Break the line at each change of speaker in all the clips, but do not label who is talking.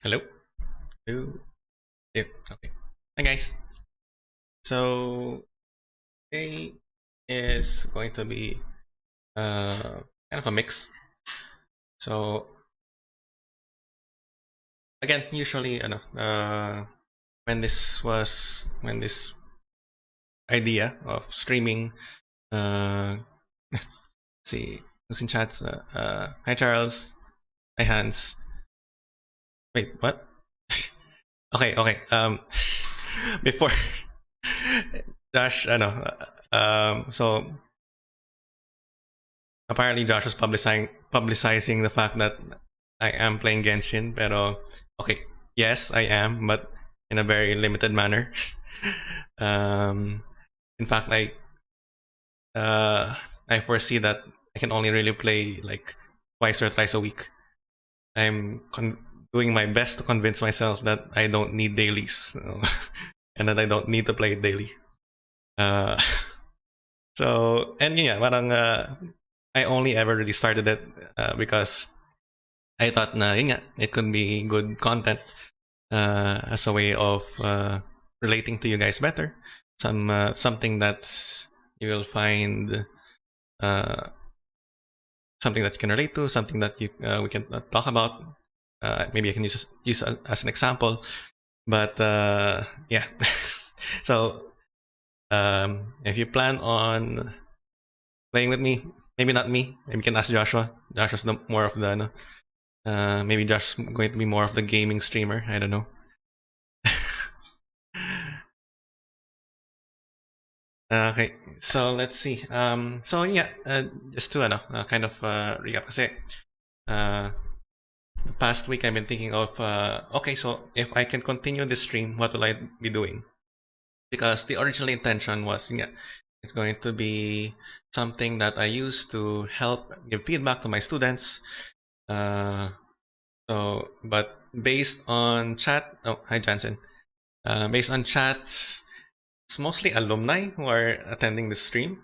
Hello? Hello? Yep. Okay. Hi guys. So today is going to be kind of a mix. So again, usually when this idea of streaming let's see who's in chats. Hi Charles. Hi Hans. Wait, what? Okay. Before Josh, I know. So apparently Josh was publicizing the fact that I am playing Genshin, pero okay, yes, I am, but in a very limited manner. um, in fact, I foresee that I can only really play like twice or thrice a week. I'm doing my best to convince myself that I don't need dailies, and that I don't need to play it daily. Uh, so and yeah, parang I only ever really started it because I thought na yun nga, it could be good content as a way of relating to you guys better. Something that you will find something that you can relate to, something that we can talk about. Maybe I can use as an example, but yeah. So if you plan on playing with me, maybe not me. Maybe you can ask Joshua. Joshua's more of the maybe Josh's going to be more of the gaming streamer. I don't know. Okay, so let's see. So yeah, just to kind of recap kasi the past week I've been thinking of okay, so if I can continue this stream, what will I be doing? Because the original intention was yeah, it's going to be something that I use to help give feedback to my students. So, but based on chat, oh hi Jansen. Based on chats, it's mostly alumni who are attending the stream.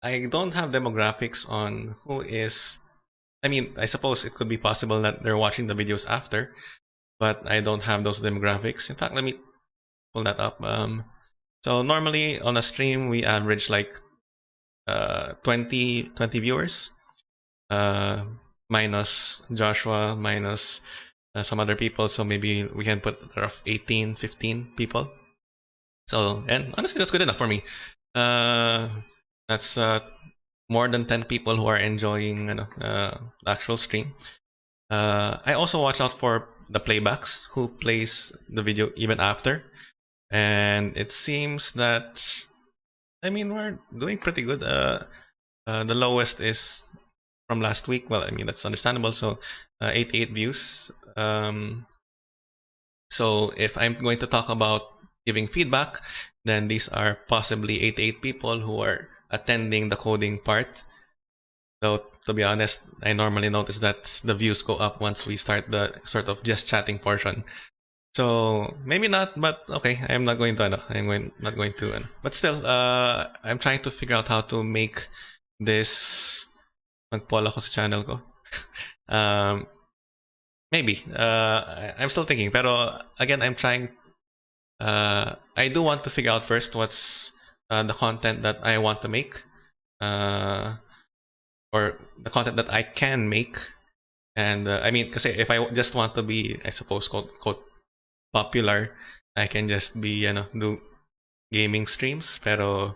I don't have demographics on who is. I mean, I suppose it could be possible that they're watching the videos after, but I don't have those demographics. In fact, let me pull that up. So normally on a stream we average like 20 viewers, minus Joshua, minus some other people. So maybe we can put rough 18, 15 people. So, and honestly, that's good enough for me. That's more than 10 people who are enjoying the actual stream. I also watch out for the playbacks who plays the video even after. And it seems that, I mean, we're doing pretty good. The lowest is from last week. Well, I mean, that's understandable. So 88 views. So if I'm going to talk about giving feedback, then these are possibly 88 people who are attending the coding part. So to be honest, I normally notice that the views go up once we start the sort of just chatting portion. So maybe not, but okay, I'm not going to. Not going to. But still, I'm trying to figure out how to make this mag-poll ako sa channel ko. Maybe. I'm still thinking. Pero again, I'm trying. I do want to figure out first what's the content that I want to make, or the content that I can make. And I mean, because if I just want to be, I suppose, quote popular, I can just be, do gaming streams. Pero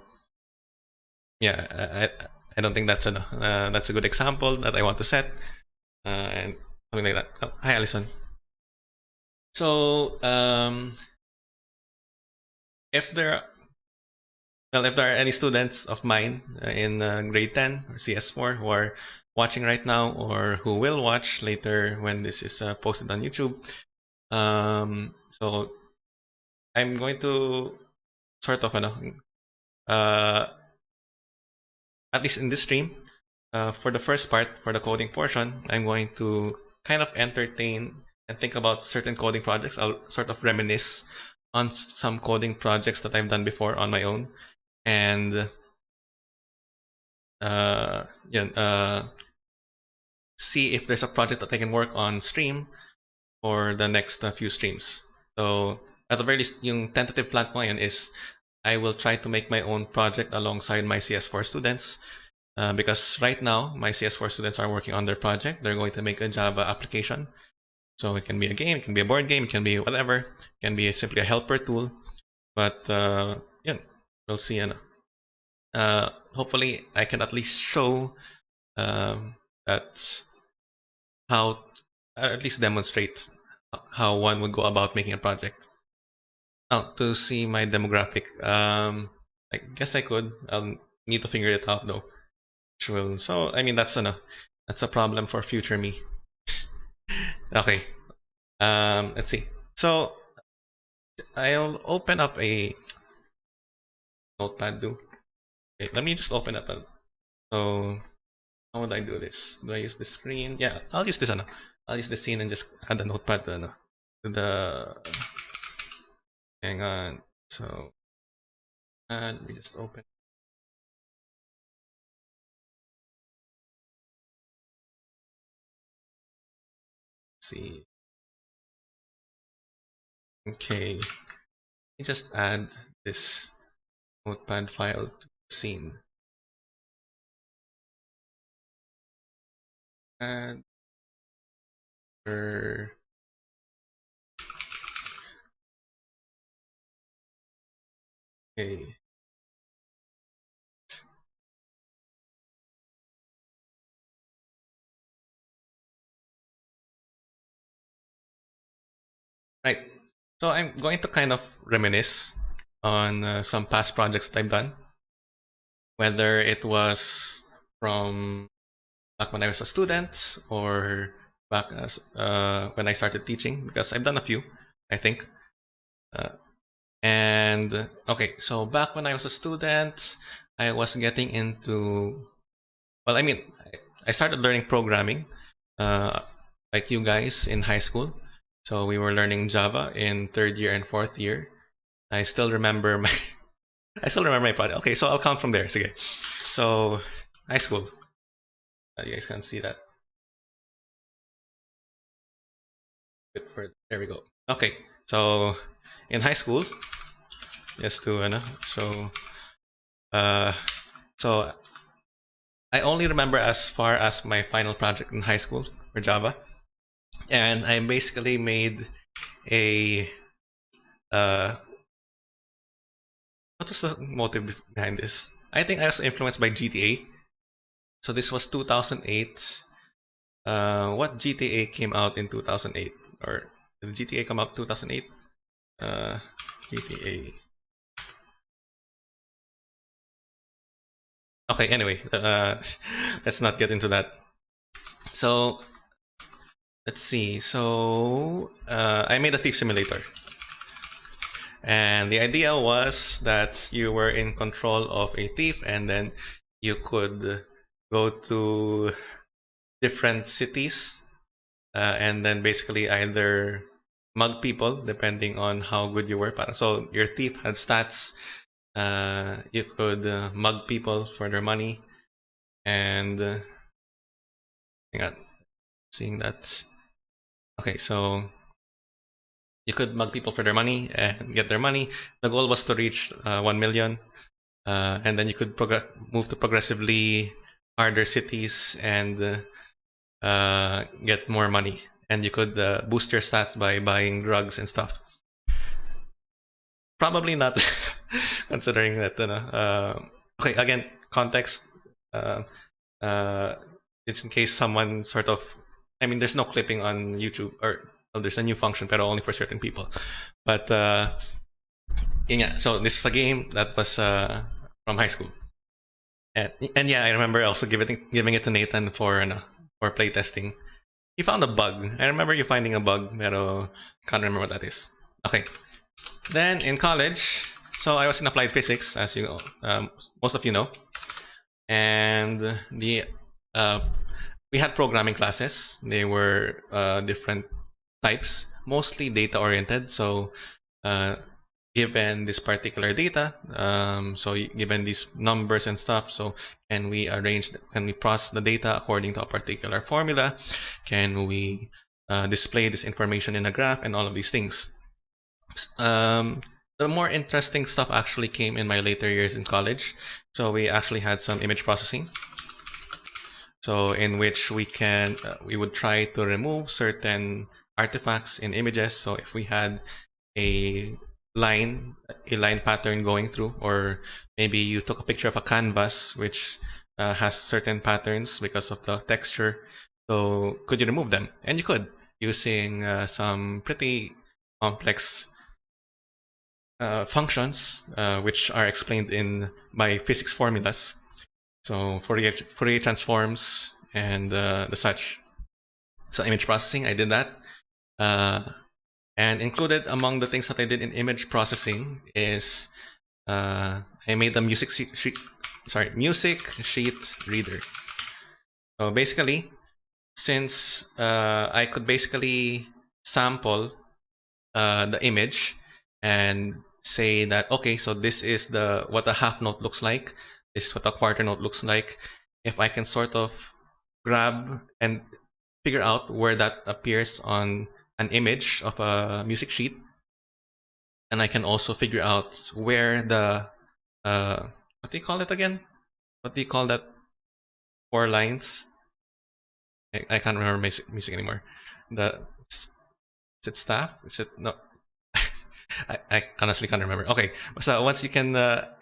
yeah, I don't think that's that's a good example that I want to set, and something like that. Oh, hi, Alison. So if there are any students of mine in grade 10 or CS4 who are watching right now or who will watch later when this is posted on YouTube, so I'm going to sort of at least in this stream, for the first part, for the coding portion, I'm going to kind of entertain and think about certain coding projects. I'll sort of reminisce on some coding projects that I've done before on my own, and see if there's a project that I can work on stream for the next few streams. So at the very least, yung tentative plan ko ngayon is I will try to make my own project alongside my CS4 students. Because right now, my CS4 students are working on their project. They're going to make a Java application. So it can be a game, it can be a board game, it can be whatever. It can be simply a helper tool. But yeah, we'll see. Hopefully, I can at least show that how, at least demonstrate how one would go about making a project. Now, to see my demographic, I guess I could. I'll need to figure it out though. So I mean that's a problem for future me. Okay, let's see. So I'll open up a notepad. Okay, let me just open up so how would I do this? Do I use the screen? Yeah, I'll use this. I'll use the scene and just add the notepad to the. Hang on. So let me just open. See. Okay, let me just add this notepad file to the scene. And okay. Right. So I'm going to kind of reminisce on some past projects that I've done, whether it was from back when I was a student or back when I started teaching, because I've done a few, I think. And okay, so back when I was a student, I was getting into, well, I mean, I started learning programming, like you guys in high school. So we were learning Java in 3rd year and 4th year. I still remember my project. Okay, so I'll count from there. Sige. So high school. You guys can see that. There we go. Okay, so in high school, just to show. So I only remember as far as my final project in high school for Java, and I basically made a what was the motive behind this? I think I was influenced by GTA. So this was 2008. What GTA came out in 2008? Or did GTA come out 2008? GTA. Okay, anyway, let's not get into that. So let's see. So I made a thief simulator. And the idea was that you were in control of a thief, and then you could go to different cities and then basically either mug people depending on how good you were. So your thief had stats. You could mug people for their money, and hang on, seeing that. Okay, so you could mug people for their money and get their money. The goal was to reach 1 million, and then you could move to progressively harder cities and get more money. And you could boost your stats by buying drugs and stuff. Probably not, considering that. Okay, again, context. It's in case someone sort of. I mean, there's no clipping on YouTube, or well, there's a new function, but only for certain people. But yeah, so this was a game that was from high school, and yeah, I remember also giving it to Nathan for playtesting. He found a bug. I remember you finding a bug, pero can't remember what that is. Okay, then in college, so I was in applied physics, as you most of you know, and we had programming classes. They were different types, mostly data oriented. So given this particular data, so given these numbers and stuff, so can we process the data according to a particular formula? Can we display this information in a graph and all of these things. The more interesting stuff actually came in my later years in college. So we actually had some image processing. So in which we would try to remove certain artifacts in images. So if we had a line pattern going through, or maybe you took a picture of a canvas which has certain patterns because of the texture. So could you remove them? And you could, using some pretty complex functions which are explained by physics formulas. So Fourier transforms and the such. So image processing, I did that. And included among the things that I did in image processing is I made a music sheet reader. So basically, since I could basically sample the image and say that, okay, so this is what a half note looks like, this is what a quarter note looks like. If I can sort of grab and figure out where that appears on an image of a music sheet, and I can also figure out where the what do you call it again? What do you call that 4 lines? I can't remember music anymore. Is it staff? Is it no? I honestly can't remember. Okay, so once you can,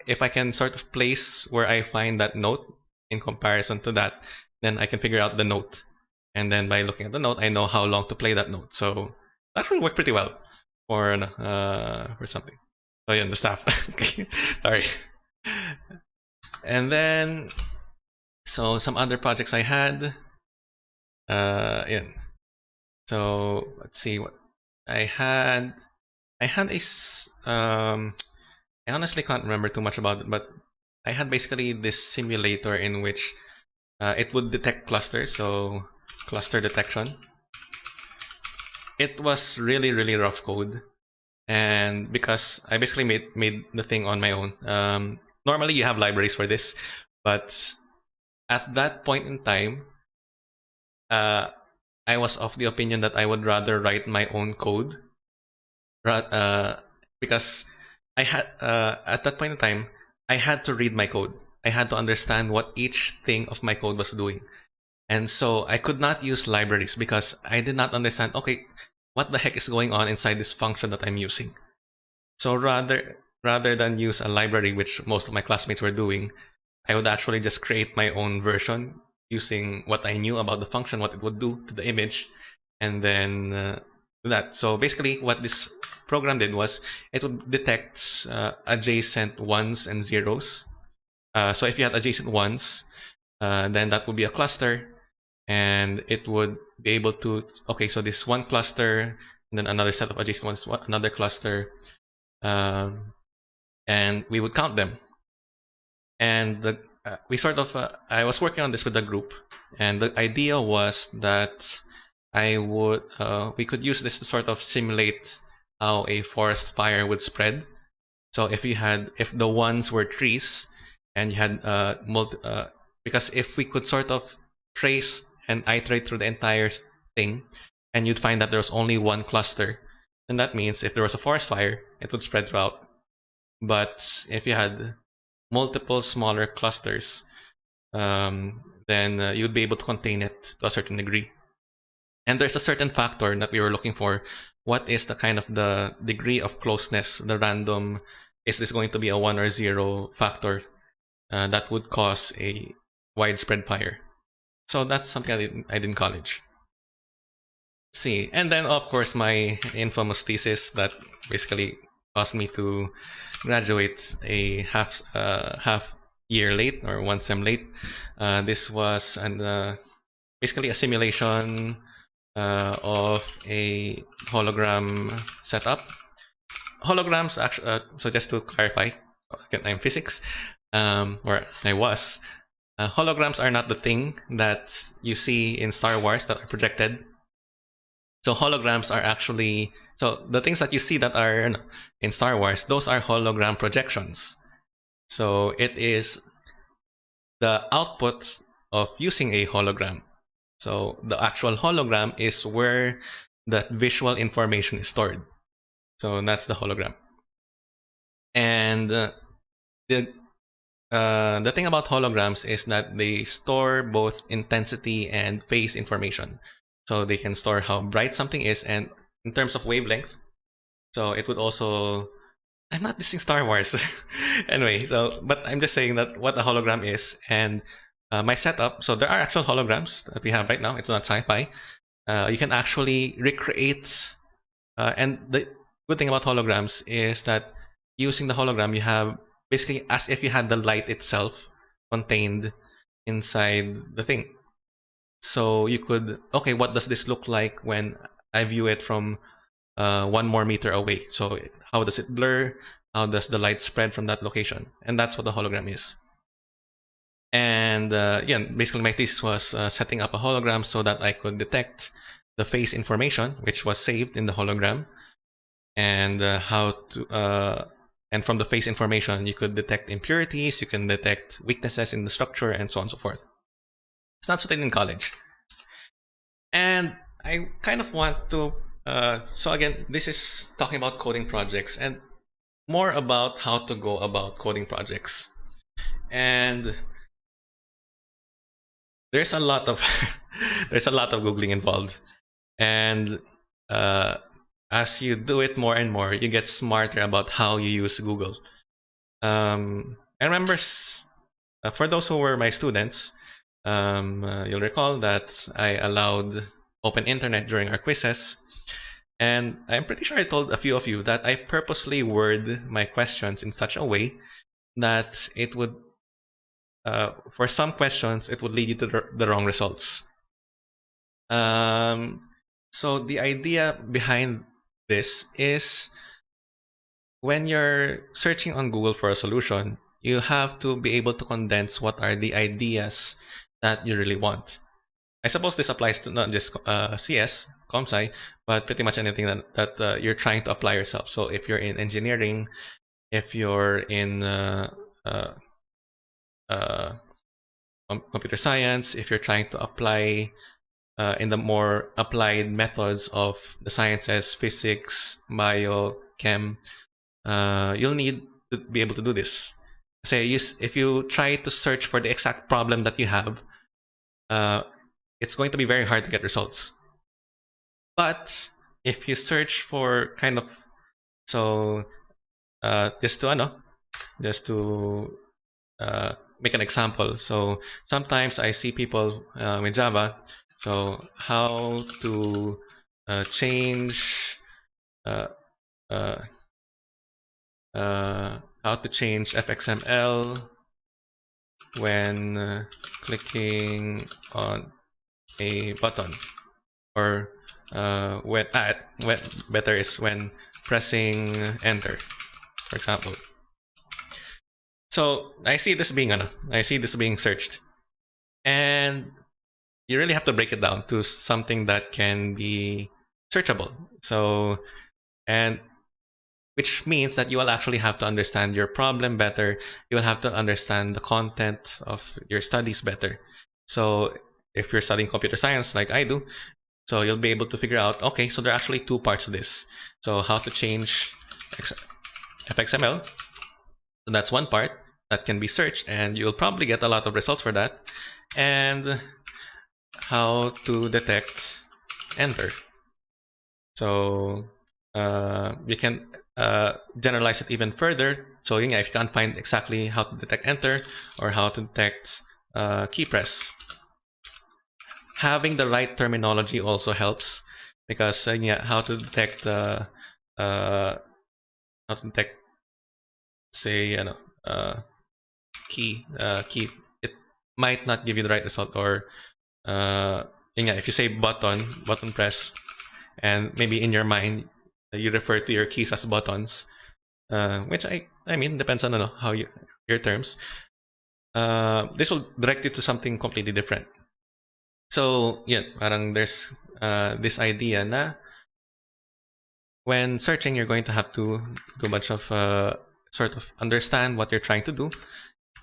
if I can sort of place where I find that note in comparison to that, then I can figure out the note. And then by looking at the note, I know how long to play that note. So that actually worked pretty well for something. So yeah, the staff. Okay, sorry. And then, so some other projects I had. Yeah. So let's see what I had. I honestly can't remember too much about it, but I had basically this simulator in which it would detect clusters, so cluster detection. It was really, really rough code, and because I basically made the thing on my own. Normally you have libraries for this, but at that point in time, I was of the opinion that I would rather write my own code. Because I had at that point in time, I had to read my code. I had to understand what each thing of my code was doing, and so I could not use libraries because I did not understand. Okay, what the heck is going on inside this function that I'm using? So rather than use a library, which most of my classmates were doing, I would actually just create my own version using what I knew about the function, what it would do to the image, and then that. So basically what this program did was it would detect adjacent ones and zeros. So if you had adjacent ones, then that would be a cluster, and it would be able to, okay, so this one cluster, and then another set of adjacent ones, another cluster, and we would count them. And we sort of, I was working on this with a group, and the idea was that we could use this to sort of simulate how a forest fire would spread. So if the ones were trees, and you had because if we could sort of trace and iterate through the entire thing, and you'd find that there's only one cluster, then that means if there was a forest fire, it would spread throughout. But if you had multiple smaller clusters, then you'd be able to contain it to a certain degree. And there's a certain factor that we were looking for. What is the kind of the degree of closeness, the random, is this going to be a 1 or 0 factor that would cause a widespread fire? So that's something I did in college. Let's see, and then of course my infamous thesis that basically caused me to graduate a half year late, or 1 sem late. This was basically a simulation of a hologram setup. Holograms actually, so just to clarify, again, I'm physics, or I was. Holograms are not the thing that you see in Star Wars that are projected. So holograms are actually, so the things that you see that are in Star Wars, those are hologram projections. So it is the output of using a hologram. So the actual hologram is where that visual information is stored. So that's the hologram. And the thing about holograms is that they store both intensity and phase information. So they can store how bright something is, and in terms of wavelength. So it would also, I'm not dissing Star Wars. Anyway, but I'm just saying that what a hologram is. And my setup, so there are actual holograms that we have right now. It's not sci-fi. You can actually recreate, and the good thing about holograms is that using the hologram, you have basically as if you had the light itself contained inside the thing. So you could, okay, what does this look like when I view it from 1 more meter away? So how does it blur? How does the light spread from that location? And that's what the hologram is. And yeah, basically my thesis was setting up a hologram so that I could detect the phase information, which was saved in the hologram, and how to and from the phase information you could detect impurities, you can detect weaknesses in the structure, and so on and so forth. So that's what I did in college. And I kind of want to so again, this is talking about coding projects and more about how to go about coding projects. And there's a lot of there's a lot of Googling involved. And as you do it more and more, you get smarter about how you use Google. I remember, for those who were my students, you'll recall that I allowed open internet during our quizzes. And I'm pretty sure I told a few of you that I purposely word my questions in such a way that it would, for some questions, it would lead you to the wrong results. So the idea behind this is when you're searching on Google for a solution, you have to be able to condense what are the ideas that you really want. I suppose this applies to not just CS, ComSci, but pretty much anything that you're trying to apply yourself. So if you're in engineering, if you're in computer science, if you're trying to apply in the more applied methods of the sciences, physics, bio, chem, you'll need to be able to do this. Say, if you try to search for the exact problem that you have, it's going to be very hard to get results. But if you search for kind of, so just to make an example. So sometimes I see people with Java. So how to change FXML when clicking on a button, or when better is when pressing enter, for example. So I see this being searched, and you really have to break it down to something that can be searchable. So, and which means that you will actually have to understand your problem better. You will have to understand the content of your studies better. So if you're studying computer science like I do, so you'll be able to figure out, okay, so there are actually 2 parts to this. So how to change FXML. So that's one part that can be searched, and you'll probably get a lot of results for that. And how to detect enter. So you can generalize it even further. So yeah, if you can't find exactly how to detect enter or how to detect key press, having the right terminology also helps, because yeah, how to detect say key, it might not give you the right result. Or yeah, if you say button press, and maybe in your mind you refer to your keys as buttons, which I mean depends on how your terms. This will direct you to something completely different. So yeah, parang there's this idea na when searching, you're going to have to do a bunch of sort of understand what you're trying to do,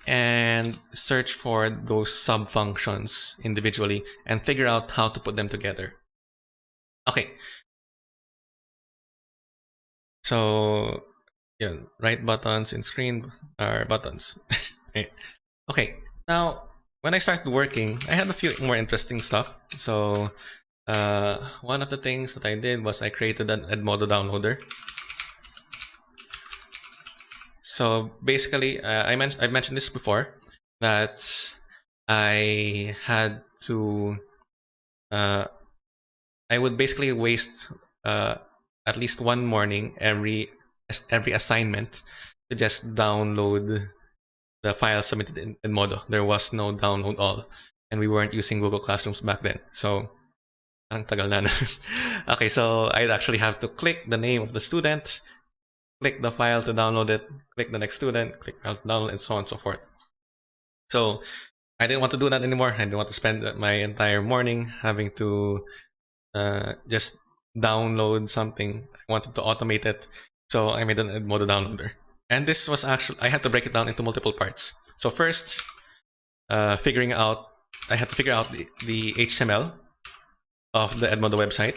and search for those sub-functions individually and figure out how to put them together. Okay. So yeah, right buttons in screen are buttons. Right. Okay. Now, when I started working, I had a few more interesting stuff. So one of the things that I did was I created an Edmodo downloader. So basically, I mentioned this before, that I had to I would basically waste at least one morning every assignment to just download the file submitted in Modo. There was no download all, and we weren't using Google Classrooms back then. So ang tagal na. Okay, so I'd actually have to click the name of the student, click the file to download it, click the next student, click download, and so on and so forth. So I didn't want to do that anymore. I didn't want to spend my entire morning having to just download something. I wanted to automate it, so I made an Edmodo downloader. And this was actually, I had to break it down into multiple parts. So first, I had to figure out the HTML of the Edmodo website.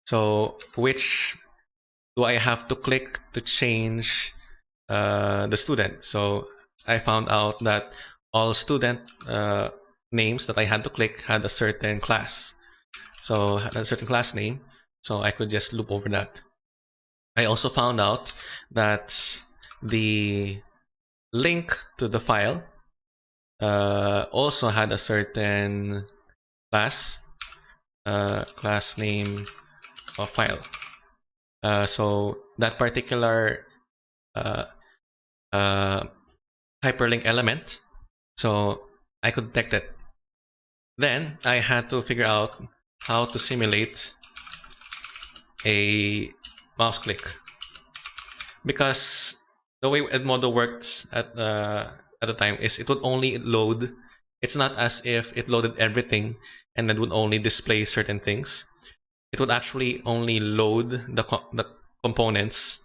So which do I have to click to change the student? So I found out that all student names that I had to click had a certain class. So a certain class name, so I could just loop over that. I also found out that the link to the file also had a certain class, class name of file. So that particular hyperlink element, so I could detect it. Then I had to figure out how to simulate a mouse click, because the way Edmodo worked at the time is it would only load. It's not as if it loaded everything and then would only display certain things. It would actually only load the components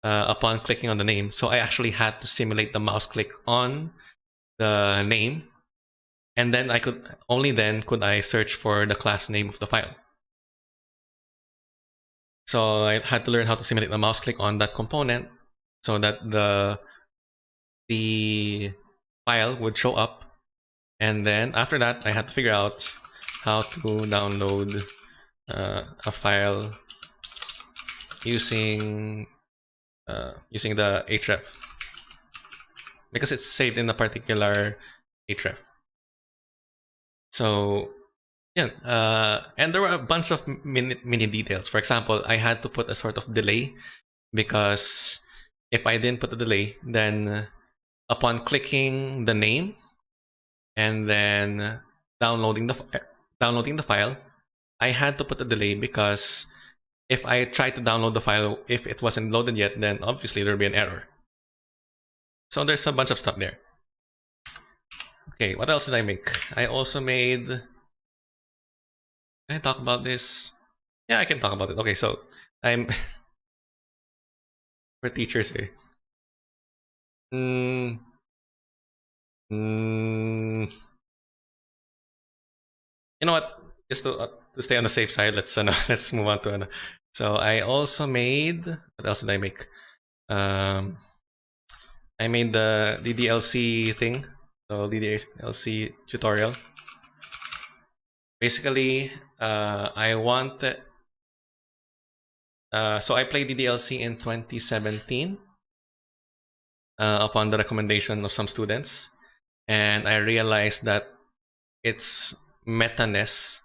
upon clicking on the name. So I actually had to simulate the mouse click on the name, and then only then could I search for the class name of the file. So I had to learn how to simulate the mouse click on that component so that the file would show up. And then after that, I had to figure out how to download a file using the href, because it's saved in a particular href. So yeah, and there were a bunch of mini details. For example, I had to put a sort of delay, because if I didn't put the delay, then upon clicking the name and then downloading the file, I had to put a delay, because if I tried to download the file, if it wasn't loaded yet, then obviously there'd be an error. So there's a bunch of stuff there. Okay, what else did I make? I also made... Can I talk about this? Yeah, I can talk about it. Okay, so I'm... for teachers, eh? You know what? Just to stay on the safe side, let's move on to So I also made... What else did I make? I made the DDLC thing. So DDLC tutorial. Basically, I wanted... so I played DDLC in 2017 upon the recommendation of some students, and I realized that its meta-ness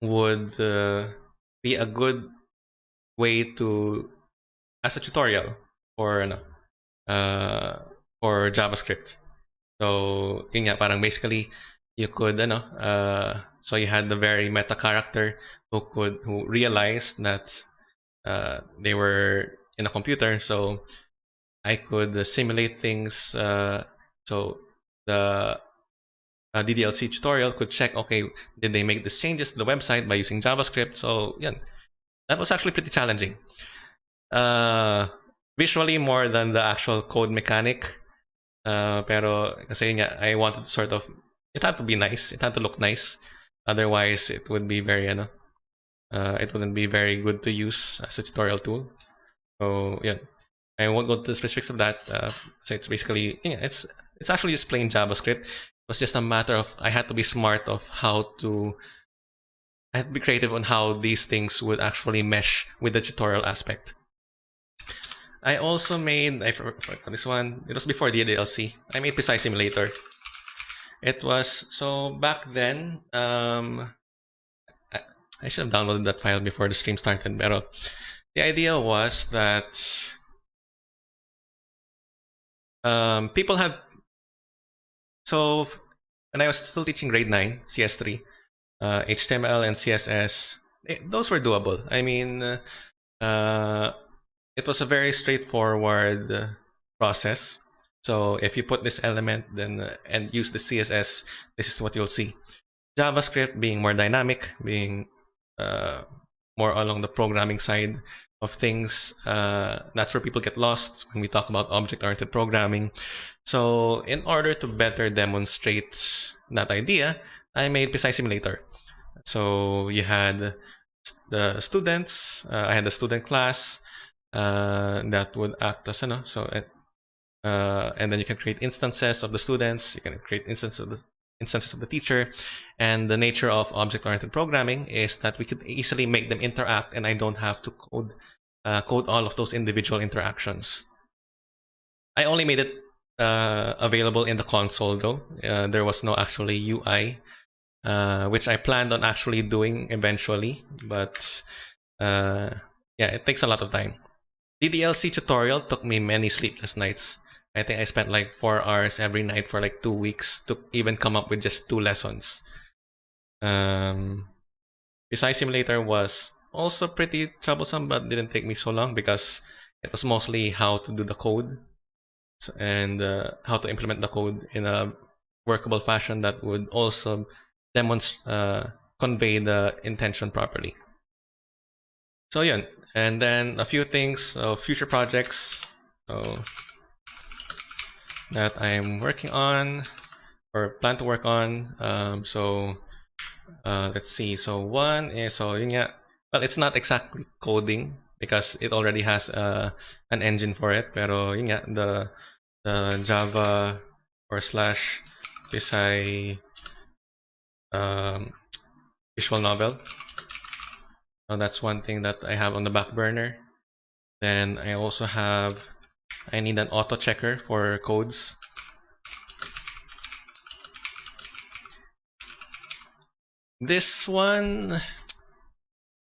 would be a good way to, as a tutorial for JavaScript. So yun nga, parang basically you could so you had the very meta character who realized that they were in a computer, so I could simulate things. So the DDLC tutorial could check, okay, did they make these changes to the website by using JavaScript? So yeah, that was actually pretty challenging. Visually more than the actual code mechanic. Pero kasi nga, I wanted to sort of, it had to be nice. It had to look nice. Otherwise, it would be very, it wouldn't be very good to use as a tutorial tool. So yeah, I won't go to the specifics of that. So it's basically, it's actually just plain JavaScript. It was just a matter of I had to be smart of I had to be creative on how these things would actually mesh with the tutorial aspect. I also made, I forgot this one, it was before the DLC. I made Precise Simulator. It was, so back then, I should have downloaded that file before the stream started, but the idea was that people had, so when I was still teaching grade 9, CS3, HTML and CSS, those were doable. I mean, it was a very straightforward process. So if you put this element and use the CSS, this is what you'll see. JavaScript being more dynamic, being more along the programming side of things. That's where people get lost when we talk about object-oriented programming. So in order to better demonstrate that idea, I made Precise Simulator. So you had the students, I had a student class that would act as, and then you can create instances of the students, you can create instances of the teacher, and the nature of object-oriented programming is that we could easily make them interact, and I don't have to code all of those individual interactions. I only made it available in the console though. There was no actually UI, which I planned on actually doing eventually, but yeah, it takes a lot of time. The DLC tutorial took me many sleepless nights. I think I spent like 4 hours every night for like 2 weeks to even come up with just 2 lessons. Precise Simulator was also pretty troublesome, but didn't take me so long because it was mostly how to do the code and how to implement the code in a workable fashion that would also convey the intention properly. So yeah, and then a few things, future projects that I'm working on or plan to work on. Let's see. So one is, well, it's not exactly coding because it already has an engine for it. Pero the Java or slash Precise visual novel. So that's one thing that I have on the back burner. Then I also have, I need an auto checker for codes. This one,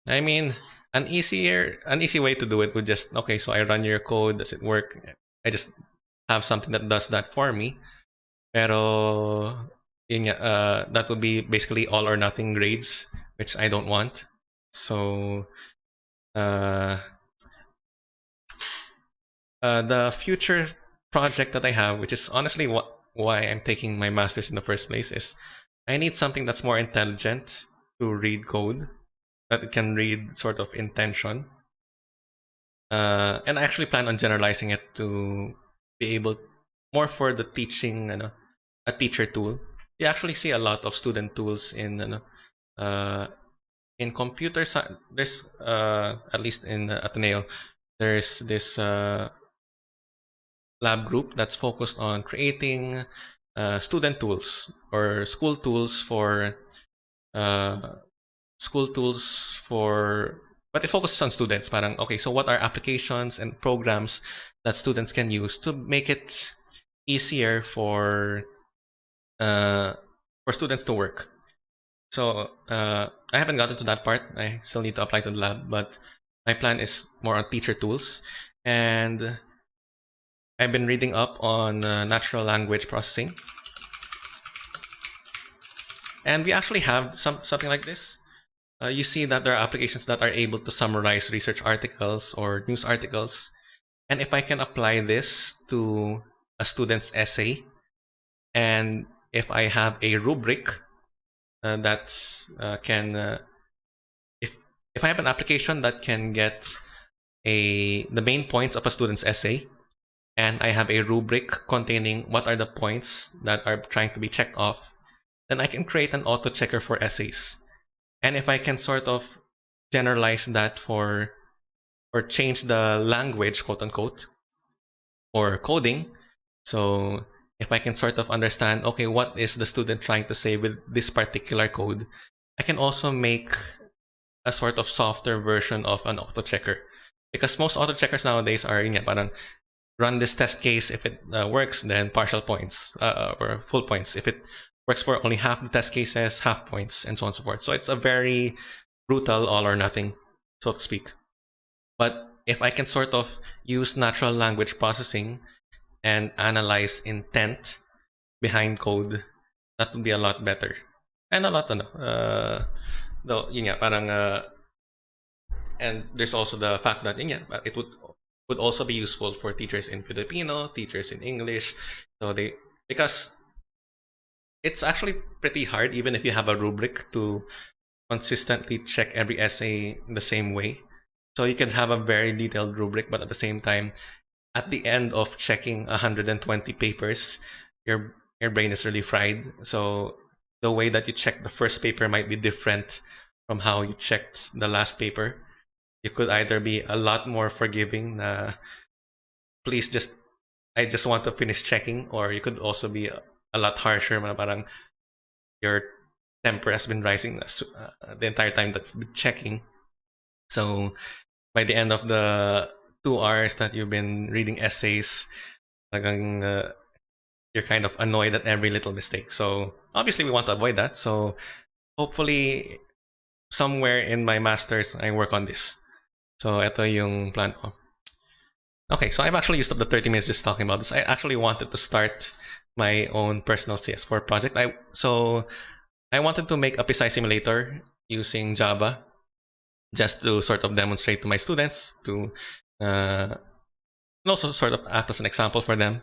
I mean, an easy way to do it would just, okay, so I run your code, does it work? I just have something that does that for me. Pero that would be basically all or nothing grades, which I don't want. So the future project that I have, which is honestly why I'm taking my master's in the first place, is I need something that's more intelligent to read code, that it can read sort of intention. And I actually plan on generalizing it to be able more for the teaching, a teacher tool. You actually see a lot of student tools in computer science. There's at least in Ateneo, there's this lab group that's focused on creating student tools or school tools for but it focuses on students. Parang, okay, so what are applications and programs that students can use to make it easier for students to work? So I haven't gotten to that part. I still need to apply to the lab, but my plan is more on teacher tools. And I've been reading up on natural language processing. And we actually have something like this. You see that there are applications that are able to summarize research articles or news articles. And if I can apply this to a student's essay, and if I have a rubric that can, if I have an application that can get the main points of a student's essay, and I have a rubric containing what are the points that are trying to be checked off, then I can create an auto checker for essays. And if I can sort of generalize that for, or change the language, quote unquote, or coding, so if I can sort of understand, okay, what is the student trying to say with this particular code, I can also make a sort of softer version of an auto checker. Because most auto checkers nowadays are, parang run this test case. If it works, then partial points, or full points. If it works for only half the test cases, half points, and so on and so forth. So it's a very brutal all or nothing, so to speak. But if I can sort of use natural language processing and analyze intent behind code, that would be a lot better. And a lot, though, parang, and there's also the fact that, it would also be useful for teachers in Filipino, teachers in English. So because it's actually pretty hard, even if you have a rubric, to consistently check every essay the same way. So you can have a very detailed rubric, but at the same time, at the end of checking 120 papers, your brain is really fried. So the way that you check the first paper might be different from how you checked the last paper. You could either be a lot more forgiving, please I just want to finish checking, or you could also be a lot harsher, parang your temper has been rising the entire time that you've been checking. So by the end of the 2 hours that you've been reading essays, you're kind of annoyed at every little mistake. So obviously we want to avoid that. So hopefully somewhere in my masters, I work on this. So ito yung plan ko. Okay, so I've actually used up the 30 minutes just talking about this. I actually wanted to start my own personal CS4 project. So I wanted to make a PSI simulator using Java, just to sort of demonstrate to my students, to and also sort of act as an example for them.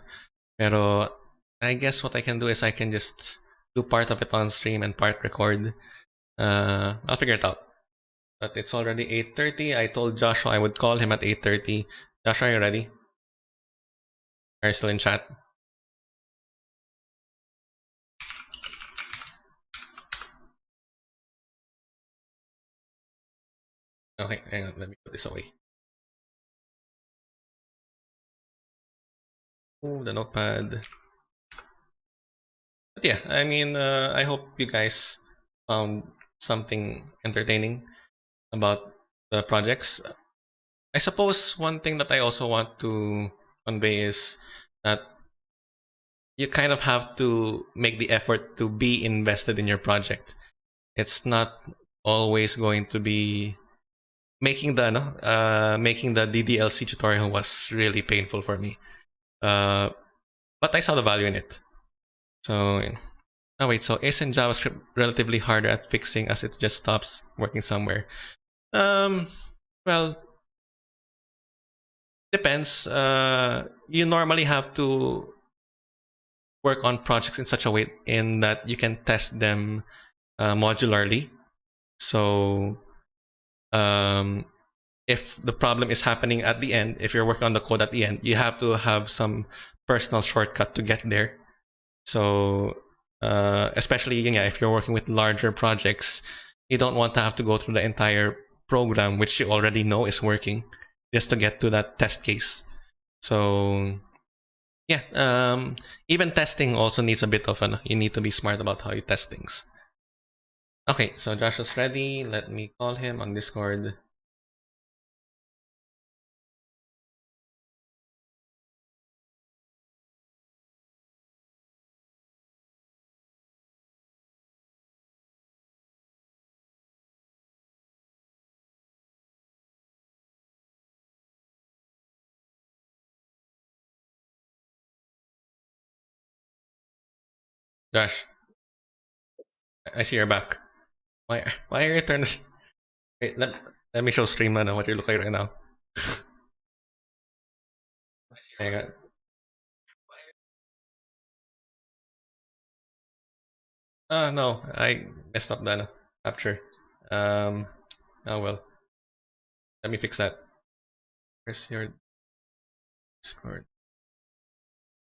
Pero I guess what I can do is I can just do part of it on stream and part record. I'll figure it out. But it's already 8:30. I told Joshua I would call him at 8:30. Joshua, are you ready? Are you still in chat? Okay, hang on. Let me put this away. Oh, the notepad. But yeah, I mean, I hope you guys found something entertaining about the projects. I suppose one thing that I also want to convey is that you kind of have to make the effort to be invested in your project. It's not always going to be making the DDLC tutorial was really painful for me. But I saw the value in it. So, oh wait, so isn't JavaScript relatively harder at fixing as it just stops working somewhere? Well, depends. You normally have to work on projects in such a way in that you can test them modularly. So, if the problem is happening at the end, if you're working on the code at the end, you have to have some personal shortcut to get there. So, especially if you're working with larger projects, you don't want to have to go through the entire program, which you already know is working, just to get to that test case. So, yeah, even testing also needs a bit of you need to be smart about how you test things. Okay, so Josh is ready. Let me call him on Discord. Josh, I see you're back. Why are you turning? Wait, let me show stream what you look like right now. Hang on. No, I messed up the capture. Oh well. Let me fix that. Where's your Discord?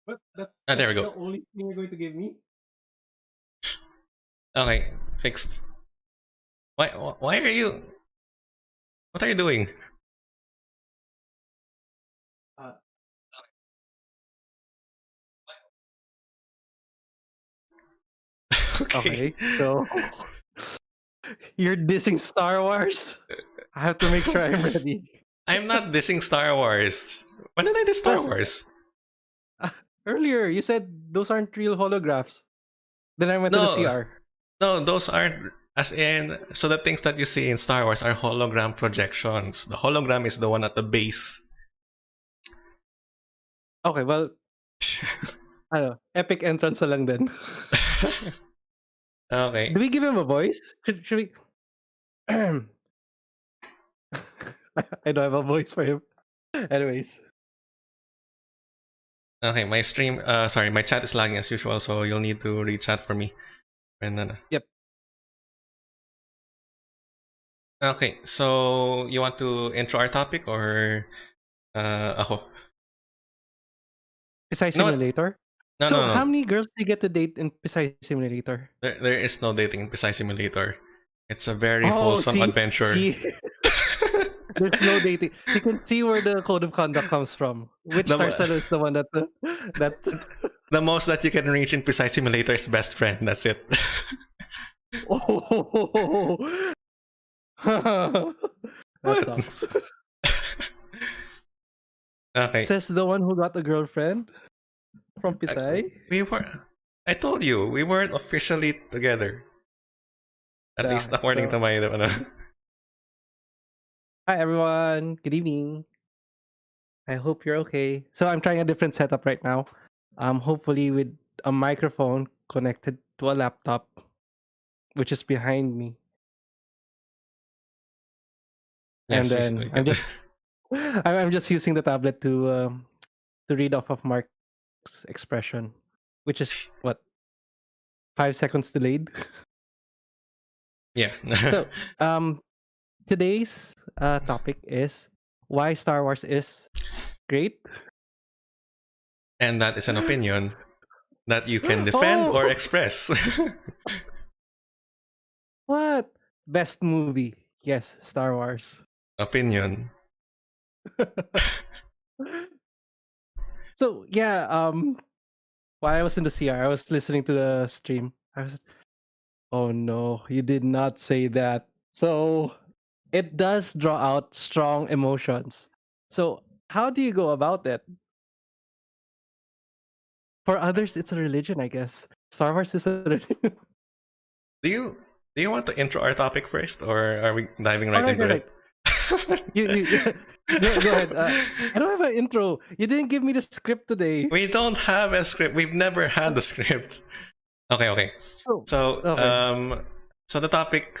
But
There we
that's
go.
the only thing you're going to give me?
Okay, fixed. Why are you? What are you doing?
Uh,
Okay.
okay, so you're dissing Star Wars? I have to make sure I'm ready.
I'm not dissing Star Wars. When did I diss Star
Plus,
Wars?
uh, earlier you said those aren't real holographs. Then I went to the
No,
CR.
no, those aren't. As in, so the things that you see in Star Wars are hologram projections. The hologram is the one at the base.
Okay, well, ano, epic entrance na lang din.
Okay.
Do we give him a voice? Should we? I don't have a voice for him. Anyways,
Okay, my stream, sorry, my chat is lagging as usual, so you'll need to re-chat for me. And then,
yep.
okay, so you want to intro our topic or ako?
Pisai
You know what?
Simulator.
No,
So,
no,
how
no.
many girls do you get to date in Pisai Simulator?
There is no dating in Precise Simulator. It's a very
Oh,
wholesome adventure.
see, there's no dating. You can see where the code of conduct comes from. Which
the,
Tarzan is the one that that?
the most that you can reach in Precise Simulator is best friend. That's it.
Oh, that
What?
sucks.
Okay.
Says the one who got a girlfriend from Pisay.
We were. I told you we weren't officially together. At least
Okay,
according to
so
my.
hi everyone. Good evening. I hope you're okay. So I'm trying a different setup right now. Hopefully with a microphone connected to a laptop, which is behind me, and
Yes, we
then I'm
can.
just I'm just using the tablet to read off of Mark's expression, which is what 5 seconds delayed.
Yeah.
So today's topic is why Star Wars is great.
And that is an opinion that you can defend or
Oh,
express.
what best movie? Yes, Star Wars.
Opinion.
So yeah, while I was in the CR, I was listening to the stream. I was, oh no, you did not say that. So it does draw out strong emotions. So how do you go about it? For others, it's a religion, I guess. Star Wars is a religion.
Do you do you want to intro our topic first, or are we diving
All
right
right,
into
all
it?
right. You go ahead. I don't have an intro. You didn't give me the script today.
We don't have a script. We've never had a script. Okay, okay.
Oh,
So,
okay.
so the topic,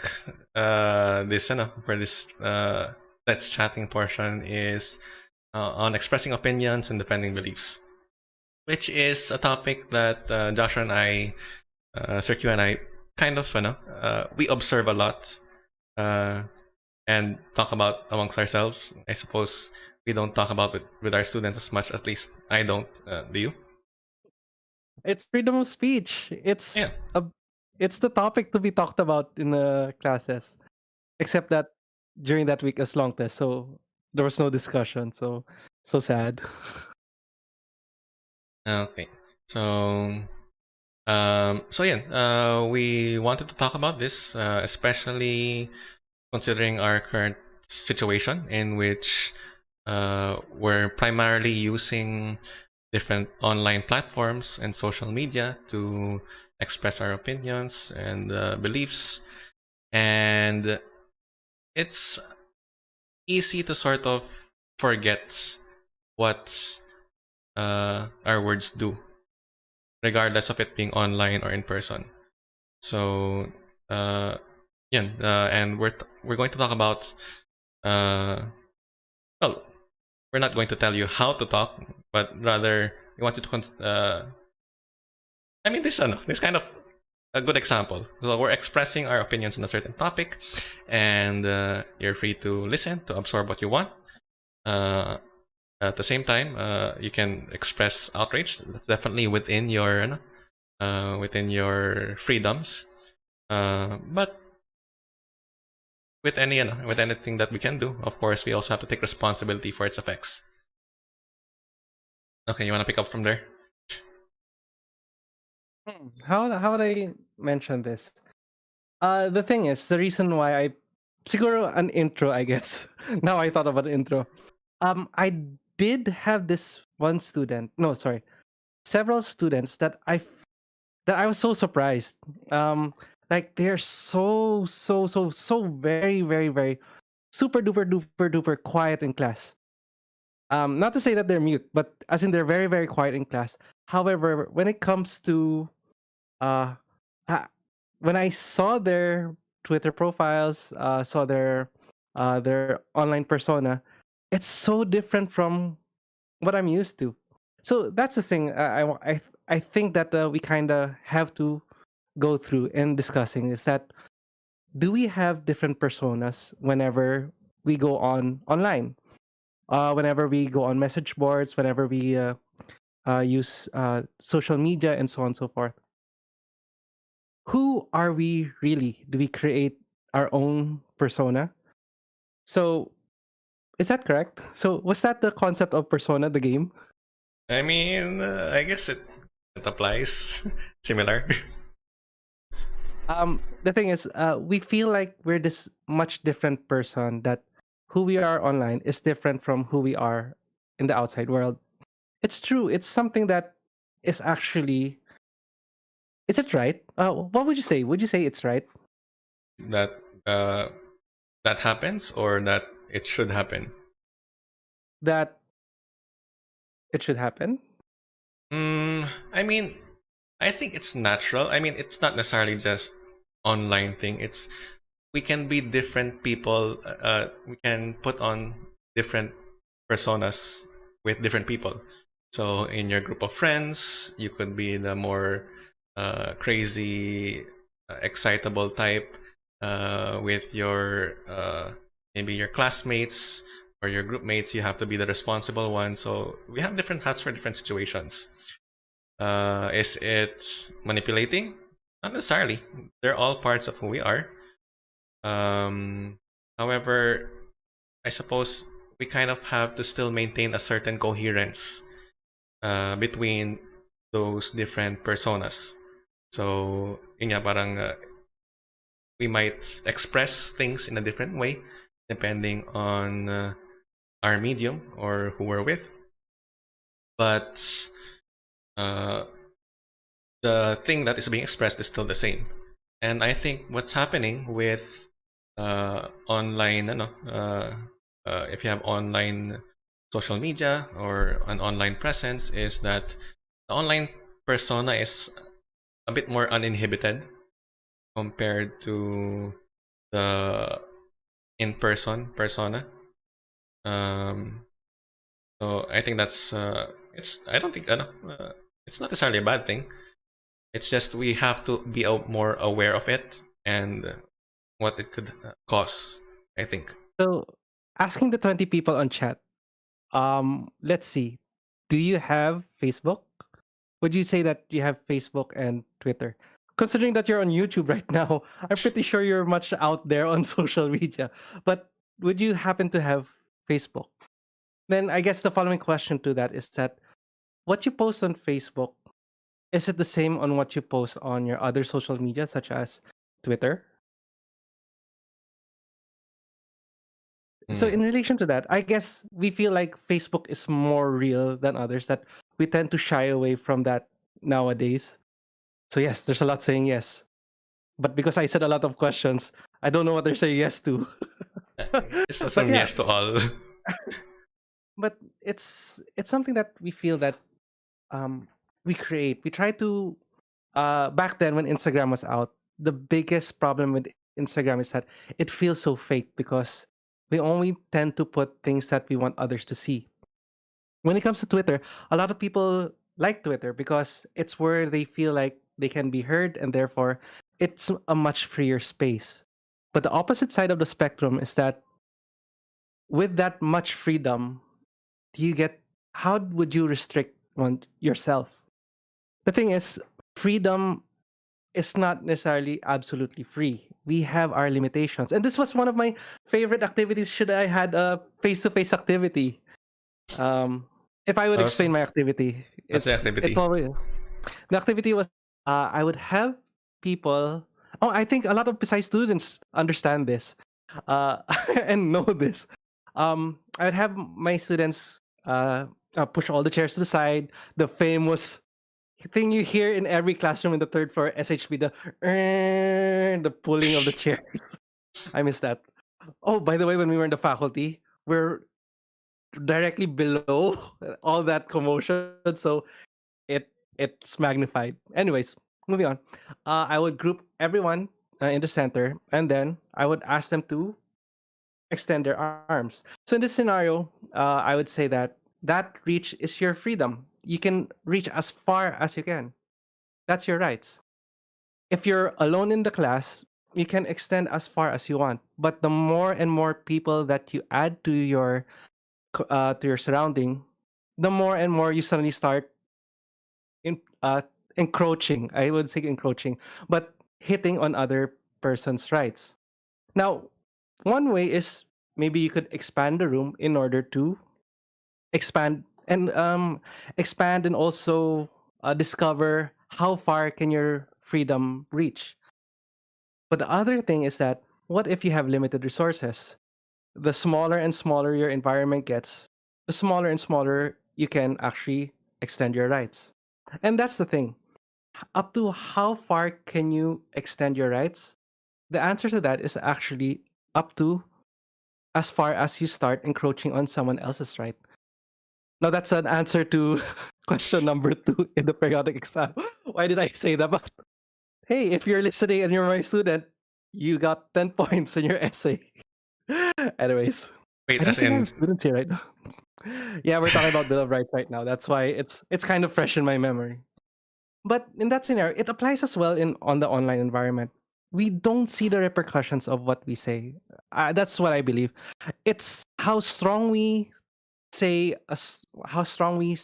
this, for this, let's chatting portion is on expressing opinions and defending beliefs, which is a topic that Joshua and I, Sir Q and I, kind of, we observe a lot uh, and talk about amongst ourselves. I suppose we don't talk about with our students as much. At least I don't. Do you?
It's freedom of speech.
Yeah.
A, it's the topic to be talked about in the classes. Except that during that week is long test, so there was no discussion. So sad.
Okay. So so yeah, we wanted to talk about this, especially considering our current situation in which we're primarily using different online platforms and social media to express our opinions and beliefs, and it's easy to sort of forget what our words do, regardless of it being online or in person. So, yeah, and we're going to talk about. Uh, well, we're not going to tell you how to talk, but rather we want you to. I mean, this kind of a good example. So we're expressing our opinions on a certain topic, and you're free to listen to absorb what you want. Uh, At the same time, you can express outrage. That's definitely within your freedoms. But with with anything that we can do, of course, we also have to take responsibility for its effects. Okay, you want to pick up from there?
How would I mention this? The thing is, the reason why I siguro an intro, I guess. Now I thought about the intro. I did have this one student. No, sorry, several students that I was so surprised. Like they're so very super duper duper quiet in class. Not to say that they're mute, but as in they're very quiet in class. However, when it comes to uh, ha- when I saw their Twitter profiles, saw their online persona, it's so different from what I'm used to. So that's the thing. I think that we kind of have to go through in discussing is that do we have different personas whenever we go on online, whenever we go on message boards, whenever we use social media and so on and so forth. Who are we really? Do we create our own persona? So is that correct? So was that the concept of persona, the game?
I mean, I guess it applies. Similar.
The thing is, we feel like we're this much different person that who we are online is different from who we are in the outside world. It's true. It's something that is actually. Is it right? What would you say? Would you say it's right
that that happens, or that it should happen.
that it should happen?
I mean, I think it's natural. I mean, it's not necessarily just online thing. It's we can be different people. We can put on different personas with different people. So in your group of friends, you could be the more crazy, excitable type. With your maybe your classmates or your group mates, you have to be the responsible one. So we have different hats for different situations. Is it manipulating? Not necessarily. They're all parts of who we are. Um, However, I suppose we kind of have to still maintain a certain coherence between those different personas. So, yun nga, parang we might express things in a different way depending on our medium or who we're with. But uh, the thing that is being expressed is still the same. And I think what's happening with online, if you have online social media or an online presence, is that the online persona is a bit more uninhibited compared to the in-person persona. Um, so I think that's it's. I don't think it's not necessarily a bad thing. It's just we have to be more aware of it and what it could cause, I think.
So asking the 20 people on chat, let's see. Do you have Facebook? Would you say that you have Facebook and Twitter? Considering that you're on YouTube right now, I'm pretty sure you're much out there on social media. But would you happen to have Facebook? Then I guess the following question to that is that what you post on Facebook, is it the same on what you post on your other social media, such as Twitter? So
Mm.
in relation to that, I guess we feel like Facebook is more real than others, that we tend to shy away from that nowadays. So yes, there's a lot saying yes. But because I said a lot of questions, I don't know what they're saying yes to.
Just
But
assume
yeah,
yes to all.
but it's something that we feel that um we create. We try to back then when Instagram was out, the biggest problem with Instagram is that it feels so fake because we only tend to put things that we want others to see. When it comes to Twitter, a lot of people like Twitter because it's where they feel like they can be heard and therefore it's a much freer space. But the opposite side of the spectrum is that with that much freedom, how would you restrict yourself? The thing is, freedom is not necessarily absolutely free. We have our limitations. And this was one of my favorite activities should I had a face-to-face activity. Um, if I would
What's
explain my activity,
what's the
it's
activity?
always the activity was I would have people. Oh, I think a lot of Psi students understand this and know this. I would have my students push all the chairs to the side. The famous thing you hear in every classroom in the third floor SHB, the pulling of the chairs. I miss that. Oh, by the way, when we were in the faculty, we're directly below all that commotion, so it's magnified. Anyways, moving on. I would group everyone in the center, and then I would ask them to extend their arms. So in this scenario, I would say that reach is your freedom. You can reach as far as you can. That's your rights. If you're alone in the class, you can extend as far as you want. But the more and more people that you add to your surrounding, the more and more you suddenly start in encroaching. I would say encroaching, but hitting on other person's rights. Now, one way is maybe you could expand the room in order to expand and expand and also discover how far can your freedom reach. But the other thing is that what if you have limited resources? The smaller and smaller your environment gets, the smaller and smaller you can actually extend your rights. And that's the thing. Up to how far can you extend your rights? The answer to that is actually up to as far as you start encroaching on someone else's right. Now that's an answer to question number 2 in the periodic exam. Why did I say that? But hey, if you're listening and you're my student, you got 10 points in your essay. Anyways,
Wait,
I don't
as
think I have
in
students here right now. Yeah, we're talking about Bill of Rights right now. That's why it's kind of fresh in my memory. But in that scenario, it applies as well in on the online environment. We don't see the repercussions of what we say. That's what I believe. It's how strong we say, how strong we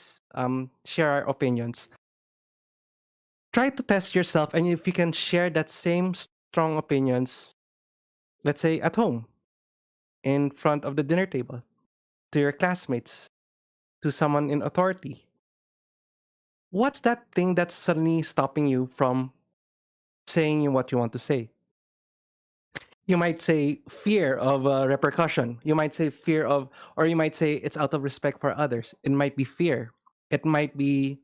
share our opinions. Try to test yourself, and if you can share that same strong opinions, let's say at home, in front of the dinner table, to your classmates, to someone in authority. What's that thing that's suddenly stopping you from saying what you want to say? You might say fear of repercussion. You might say fear of, or you might say it's out of respect for others. It might be fear. It might be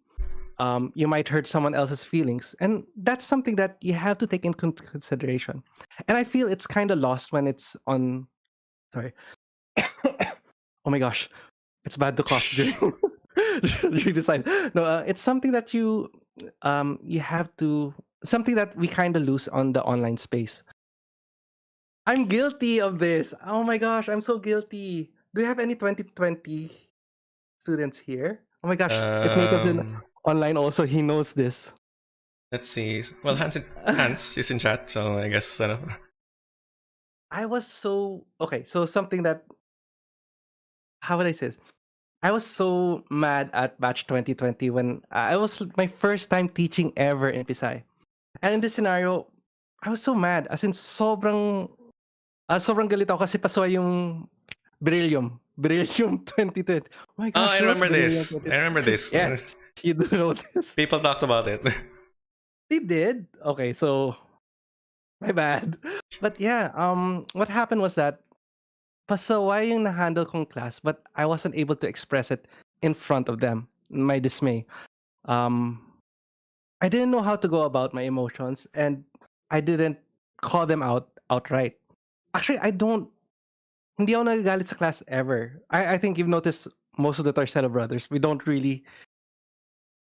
you might hurt someone else's feelings, and that's something that you have to take in consideration. And I feel it's kind of lost when it's on. Sorry. Oh my gosh, it's bad to cough during during this time. No, it's something that you have to something that we kind of lose on the online space. I'm guilty of this. Oh my gosh, I'm so guilty. Do you have any 2020 students here? Oh my gosh, if Nathan's in
um
online also, he knows this.
let's see. Well, Hans is in chat, so I guess
I was so okay. So something that how would I say this? I was so mad at batch 2020 when I was my first time teaching ever in Pisay. And in this scenario, I was so mad. As in, sobrang galit ako kasi paswa yung Beryllium. Beryllium 2020. Oh my
Oh,
gosh,
I
there was
remember
Beryllium
this. I
2020.
remember this.
Yes, you do know this.
People talked about it.
They did. Okay, so my bad. But yeah, what happened was that pasaway yung na-handle kong class, but I wasn't able to express it in front of them. My dismay. Um, I didn't know how to go about my emotions, and I didn't call them out outright. Actually, I don't. Hindi ako nagagalit sa class ever. I think you've noticed most of the Tarcelo brothers. We don't really.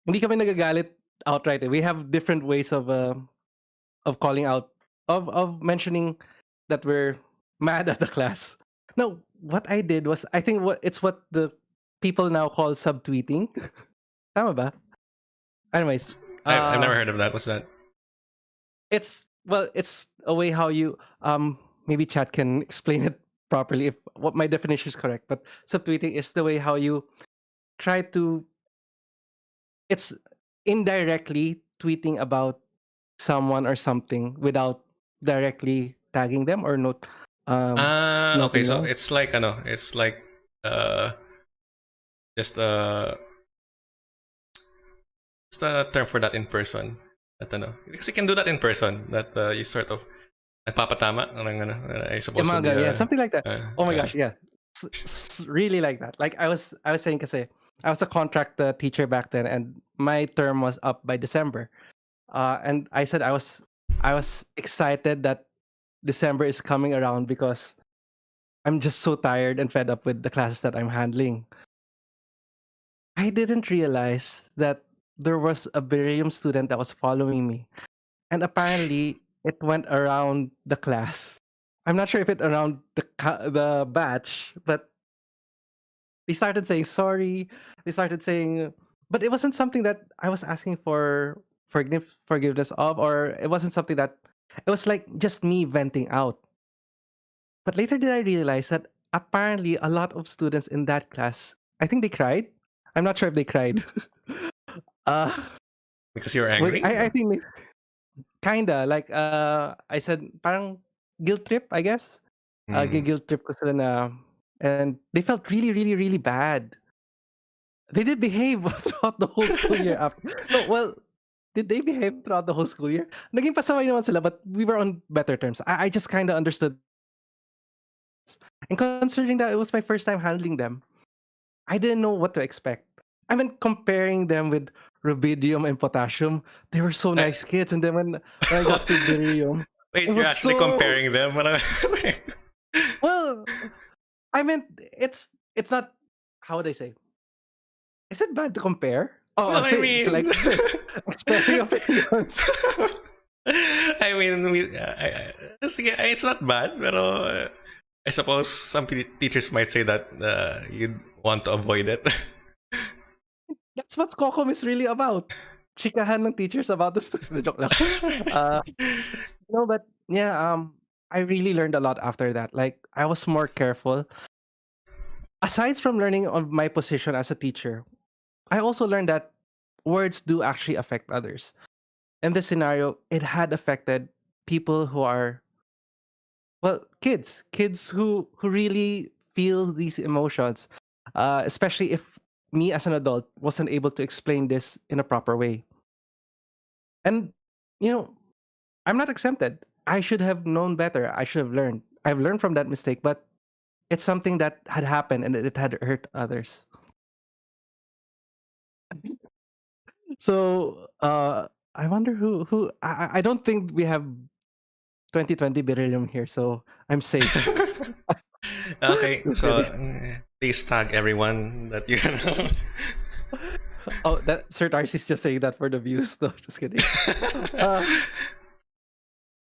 Hindi kami nagagalit outright. We have different ways of calling out of mentioning that we're mad at the class. No, what I did was I think what the people now call subtweeting. Tama ba? Anyways,
I've never heard of that. What's that?
it's a way how you maybe chat can explain it properly if what my definition is correct. But subtweeting is the way how you try to, it's indirectly tweeting about someone or something without directly tagging them or
Okay.
noting
So
them.
it's like uh, just what's the term for that in person? That because you can do that in person. That you sort of nagpapatama, I suppose would be
Yeah, something like that. Oh my
uh,
gosh, yeah, really like that. Like I was saying, kasi I was a contract teacher back then, and my term was up by December. And I said I was excited that December is coming around because I'm just so tired and fed up with the classes that I'm handling. I didn't realize that there was a Beryllium student that was following me, and apparently it went around the class. I'm not sure if it around the batch, but they started saying sorry. They started saying, but it wasn't something that I was asking for forgiveness of, or it wasn't something that it was like just me venting out. But later did I realize that apparently a lot of students in that class, I think they cried. I'm not sure if they cried. uh,
because you're angry.
I think kinda like I said parang guilt trip, I guess.
Mm.
Guilt trip ko sila na, and they felt really really really bad. They did behave throughout the whole school year after. No, well, did they behave throughout the whole school year? Naging pasaway naman sila, but we were on better terms. I just kind of understood. And considering that it was my first time handling them, I didn't know what to expect. I mean, comparing them with rubidium and potassium, they were so
I,
nice kids. And then when I got to beryllium, it
wait, you're
was
actually
so
comparing them?
well. I meant it's not, how would I say? Is it bad to compare? Oh,
Well, I
say
mean,
like expressing opinions.
I mean, it's not bad, but I suppose some teachers might say that you'd want to avoid it.
That's what Kokom is really about. Chikahan ng teachers about the student. Joke lang. Uh, no, but yeah, I really learned a lot after that. Like, I was more careful. Aside from learning on my position as a teacher, I also learned that words do actually affect others. In this scenario, it had affected people who are, well, kids who really feel these emotions, especially if me as an adult wasn't able to explain this in a proper way. And you know, I'm not exempted. I should have known better. I should have learned. I've learned from that mistake, but it's something that had happened and it had hurt others. So I wonder who I don't think we have 2020 beryllium here, so I'm safe.
Okay,
Just
so
kidding.
please tag everyone that you know.
Oh, that Sir Tarcy's just saying that for the views. No, just kidding. Uh,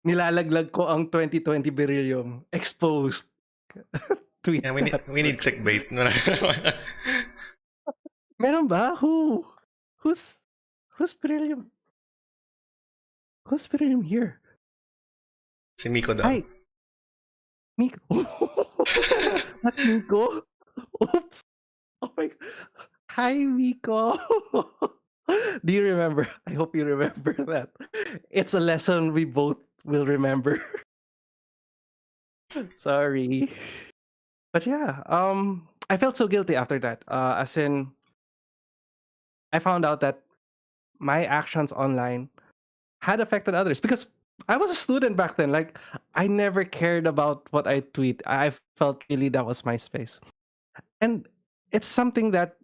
Nilalaglag ko ang 2020 beryllium. Exposed. Tweet
Yeah,
that.
we need clickbait.
Meron ba? Who's who's beryllium? Who's beryllium here?
Si Miko daw.
Hi, Miko. Not Miko. Oops. Oh my. Hi, Miko. Do you remember? I hope you remember that. It's a lesson we both will remember. Sorry. But yeah, I felt so guilty after that. As in, I found out that my actions online had affected others because I was a student back then. Like, I never cared about what I tweet. I felt really that was my space. And it's something that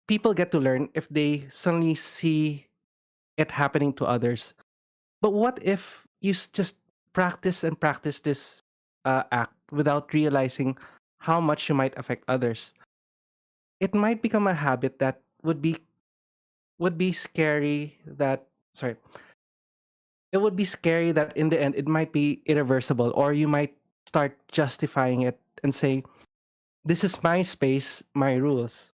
people get to learn if they suddenly see it happening to others. But what if you just practice and practice this act without realizing how much you might affect others? It might become a habit that would be scary. That sorry, it would be scary that in the end it might be irreversible, or you might start justifying it and say, "This is my space, my rules,"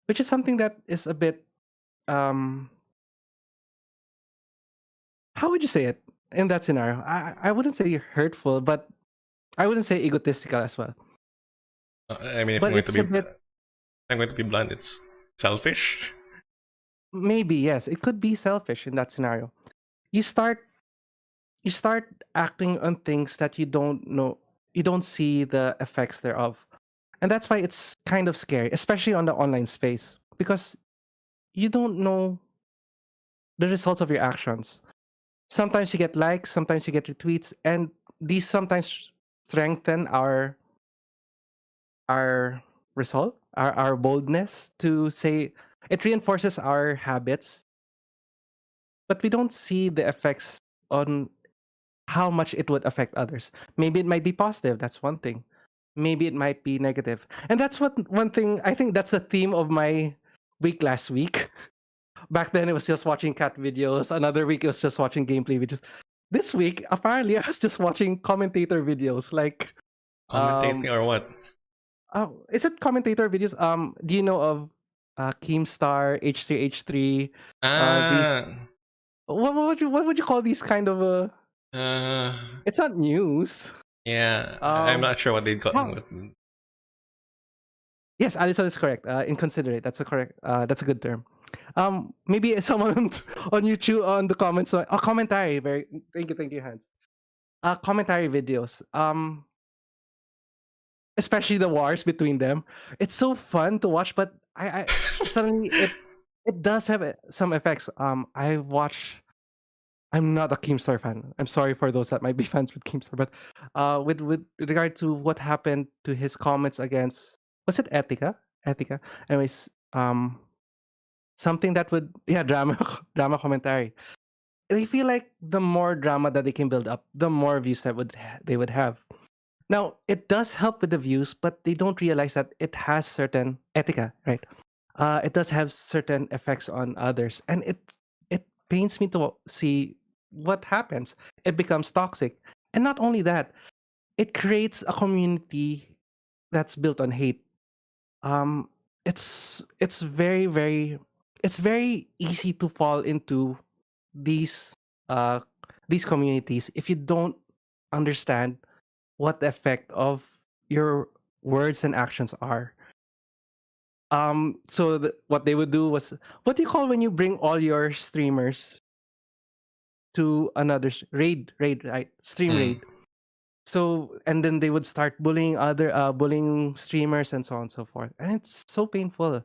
which is something that is a bit um how would you say it in that scenario? I wouldn't say hurtful, but I wouldn't say egotistical as well.
I mean,
But it's a bit
if I'm going to be blunt, it's selfish.
Maybe yes, it could be selfish in that scenario. You start you start acting on things that you don't know, you don't see the effects thereof. And that's why it's kind of scary, especially on the online space, because you don't know the results of your actions. Sometimes you get likes, sometimes you get retweets, and these sometimes strengthen our resolve, our boldness to say. It reinforces our habits, but we don't see the effects on how much it would affect others. Maybe it might be positive, that's one thing. Maybe it might be negative. And that's what one thing, I think that's the theme of my week last week. Back then it was just watching cat videos. Another week it was just watching gameplay videos. This week, apparently I was just watching commentator videos. Like
Commentating
um
or what?
oh, is it commentator videos? Do you know of Keemstar, H3H3, these
Ah,
what would you call these kind of
uh,
it's not news.
yeah, I'm
Um
not sure what they got.
how Yes, Alison is correct. Inconsiderate. That's a correct. That's a good term. Maybe someone on YouTube on the comments. Commentary. Very. Thank you, Hans. Commentary videos. Especially the wars between them. It's so fun to watch, but I suddenly it does have some effects. I watch. I'm not a Keemstar fan. I'm sorry for those that might be fans with Keemstar, but with regard to what happened to his comments against, was it Etika? Etika. Anyways, something that would, yeah, drama drama commentary. They feel like the more drama that they can build up, the more views that they would have. Now it does help with the views, but they don't realize that it has certain Etika, right? It does have certain effects on others, and it pains me to see what happens. It becomes toxic, and not only that, it creates a community that's built on hate. um it's it's very easy to fall into these uh these communities if you don't understand what the effect of your words and actions are. So what they would do was, what do you call when you bring all your streamers to another raid, right? Stream
Mm.
raid. So and then they would start bullying bullying streamers and so on and so forth, and it's so painful.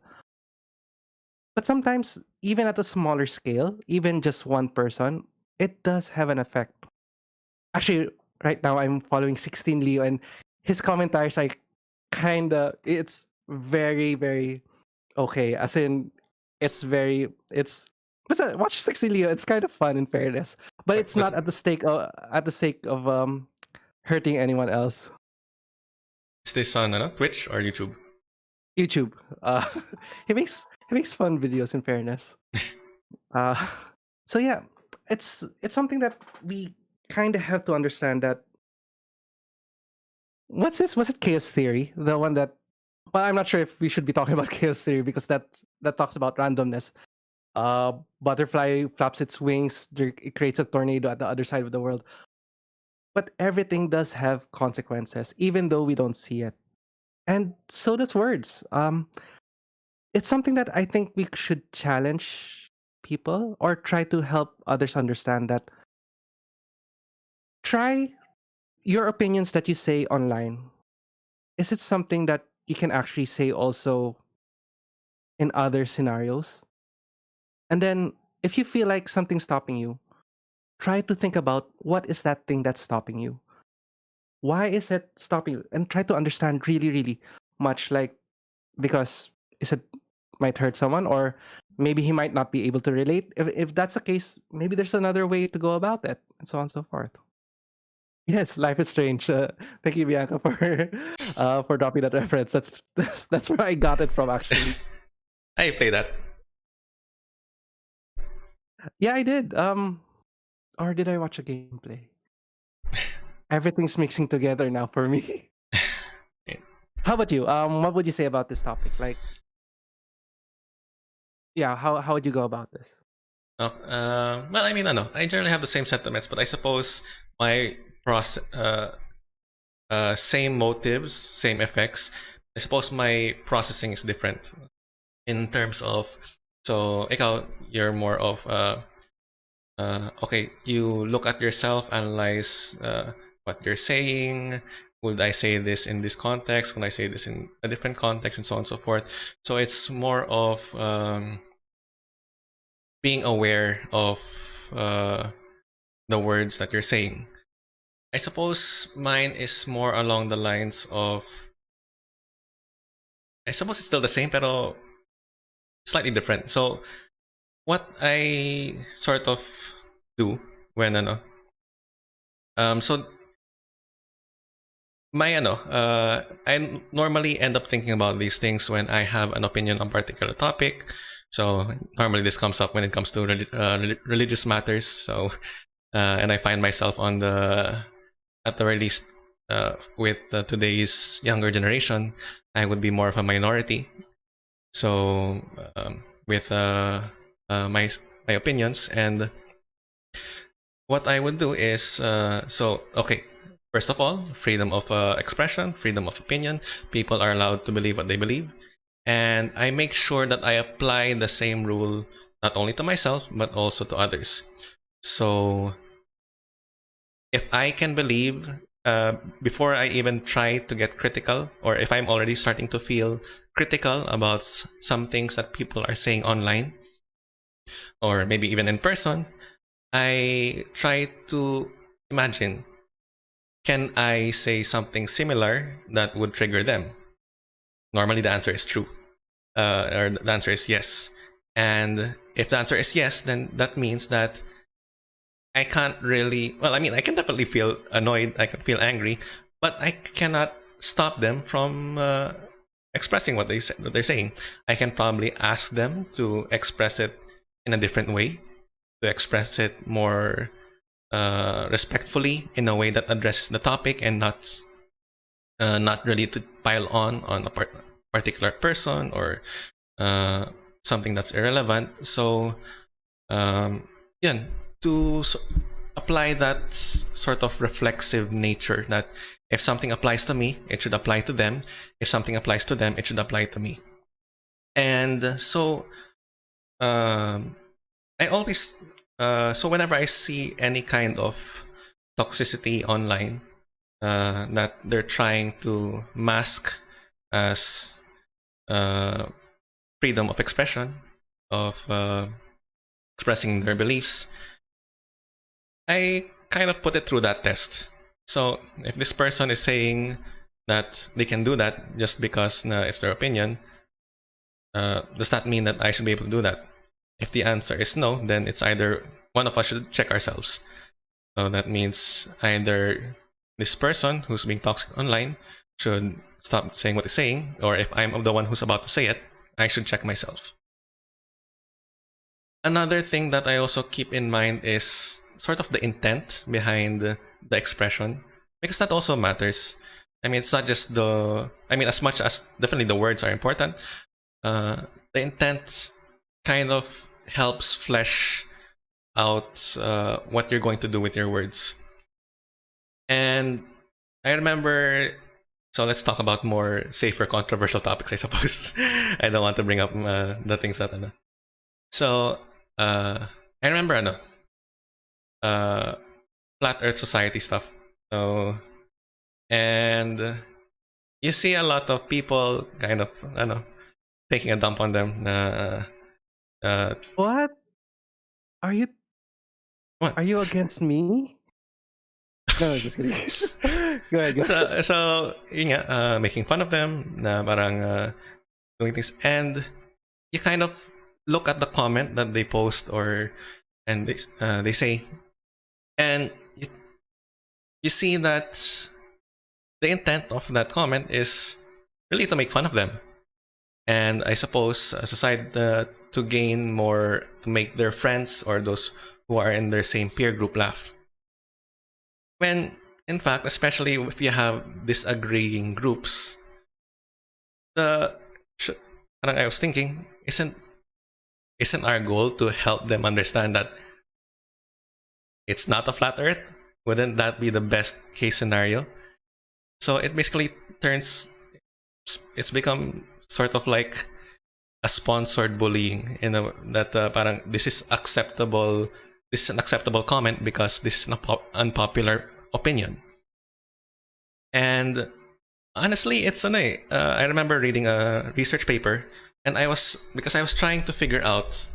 But sometimes, even at a smaller scale, even just one person, it does have an effect. Actually, right now I'm following 16 Leo, and his commentaries are kinda, it's very okay. As in, it's watch 16 Leo. It's kind of fun in fairness, but it's
What's
not at the sake of hurting anyone else.
this on Twitch or YouTube?
YouTube. Uh, he makes fun videos. In fairness. Uh, so yeah, it's something that we kind of have to understand that. What's this? Was it chaos theory? The one that, well, I'm not sure if we should be talking about chaos theory because that talks about randomness. Butterfly flaps its wings, it creates a tornado at the other side of the world. But everything does have consequences, even though we don't see it. And so does words. It's something that I think we should challenge people or try to help others understand that. Try your opinions that you say online. Is it something that you can actually say also in other scenarios? And then if you feel like something's stopping you, try to think about what is that thing that's stopping you? Why is it stopping you? And try to understand really much, like, because is it might hurt someone, or maybe he might not be able to relate. If that's the case, maybe there's another way to go about it, and so on and so forth. Yes, life is strange. Thank you, Bianca, for dropping that reference. That's where I got it from, actually.
I play that.
Yeah, I did. Or did I watch a gameplay? Everything's mixing together now for me. How about you? What would you say about this topic? Like, yeah, how would you go about this?
Oh, well, I mean, I know I generally have the same sentiments, but I suppose my process, same motives, same effects. I suppose my processing is different. in terms of, so ikaw, you're more of okay, you look at yourself, analyze what you're saying. Would I say this in this context? Would I say this in a different context, and so on and so forth? So it's more of being aware of the words that you're saying. I suppose mine is more along the lines of, I suppose it's still the same, pero slightly different. So what I sort of do when so my I normally end up thinking about these things when I have an opinion on a particular topic. So normally this comes up when it comes to religious matters. So and I find myself on the, at the very least, with today's younger generation, I would be more of a minority. So with my opinions, and what I would do is, so okay, first of all, freedom of expression, freedom of opinion. People are allowed to believe what they believe, and I make sure that I apply the same rule not only to myself but also to others. So if I can believe, before I even try to get critical, or if I'm already starting to feel critical about some things that people are saying online, or maybe even in person, I try to imagine, can I say something similar that would trigger them? Normally the answer is true, or the answer is yes. And if the answer is yes, then that means that I can't really, well, I mean, I can definitely feel annoyed, I can feel angry, but I cannot stop them from expressing what they're saying. I can probably ask them to express it in a different way, to express it more respectfully, in a way that addresses the topic, and not really to pile on a particular person, or something that's irrelevant. So yeah, to apply that sort of reflexive nature, that if something applies to me, it should apply to them. If something applies to them, it should apply to me. And so I always, so whenever I see any kind of toxicity online that they're trying to mask as freedom of expression, of expressing their beliefs, I kind of put it through that test. So if this person is saying that they can do that just because it's their opinion, does that mean that I should be able to do that? If the answer is no, then it's either one of us should check ourselves. So that means either this person who's being toxic online should stop saying what he's saying, or if I'm the one who's about to say it, I should check myself. Another thing that I also keep in mind is sort of the intent behind the expression, because that also matters. I mean, it's not just as much as definitely the words are important, the intent kind of helps flesh out what you're going to do with your words. And I remember, so let's talk about more safer, controversial topics, I suppose. I don't want to bring up the things that So I remember flat Earth Society stuff. So, and you see a lot of people kind of taking a dump on them.
What? Are you
What?
Are you against me? No, just kidding. Go ahead.
So making fun of them, parang doing things, and you kind of look at the comment that they post, and they say, and you see that the intent of that comment is really to make fun of them, and I suppose as a side to gain more, to make their friends or those who are in their same peer group laugh. When in fact, especially if you have disagreeing groups, I was thinking, isn't our goal to help them understand that it's not a flat Earth? Wouldn't that be the best case scenario? So it basically it's become sort of like a sponsored bullying in a that parang this is acceptable. This is an acceptable comment because this is an unpopular opinion. And honestly, it's I remember reading a research paper, and I was trying to figure out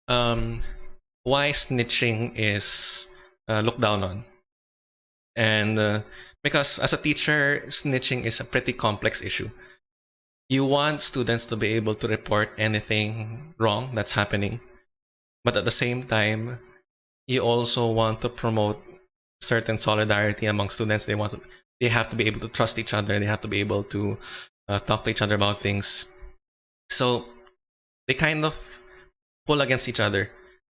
why snitching is looked down on, and because as a teacher, snitching is a pretty complex issue. You want students to be able to report anything wrong that's happening, but at the same time, you also want to promote certain solidarity among students. They have to be able to trust each other. They have to be able to talk to each other about things. So they kind of pull against each other.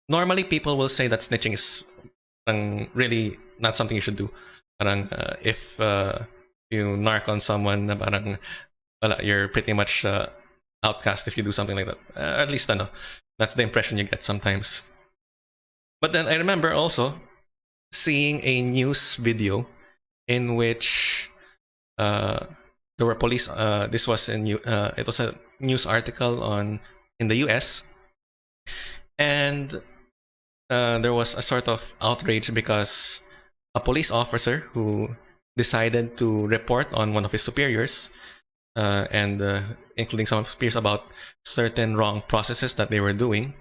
Normally, people will say that snitching is really not something you should do. Parang if you narc on someone, parang you're pretty much outcast if you do something like that. At least that's the impression you get sometimes. But then I remember also seeing a news video in which there were police. This was it was a news article in the U.S. and there was a sort of outrage because a police officer who decided to report on one of his superiors and including some of his peers about certain wrong processes that they were doing.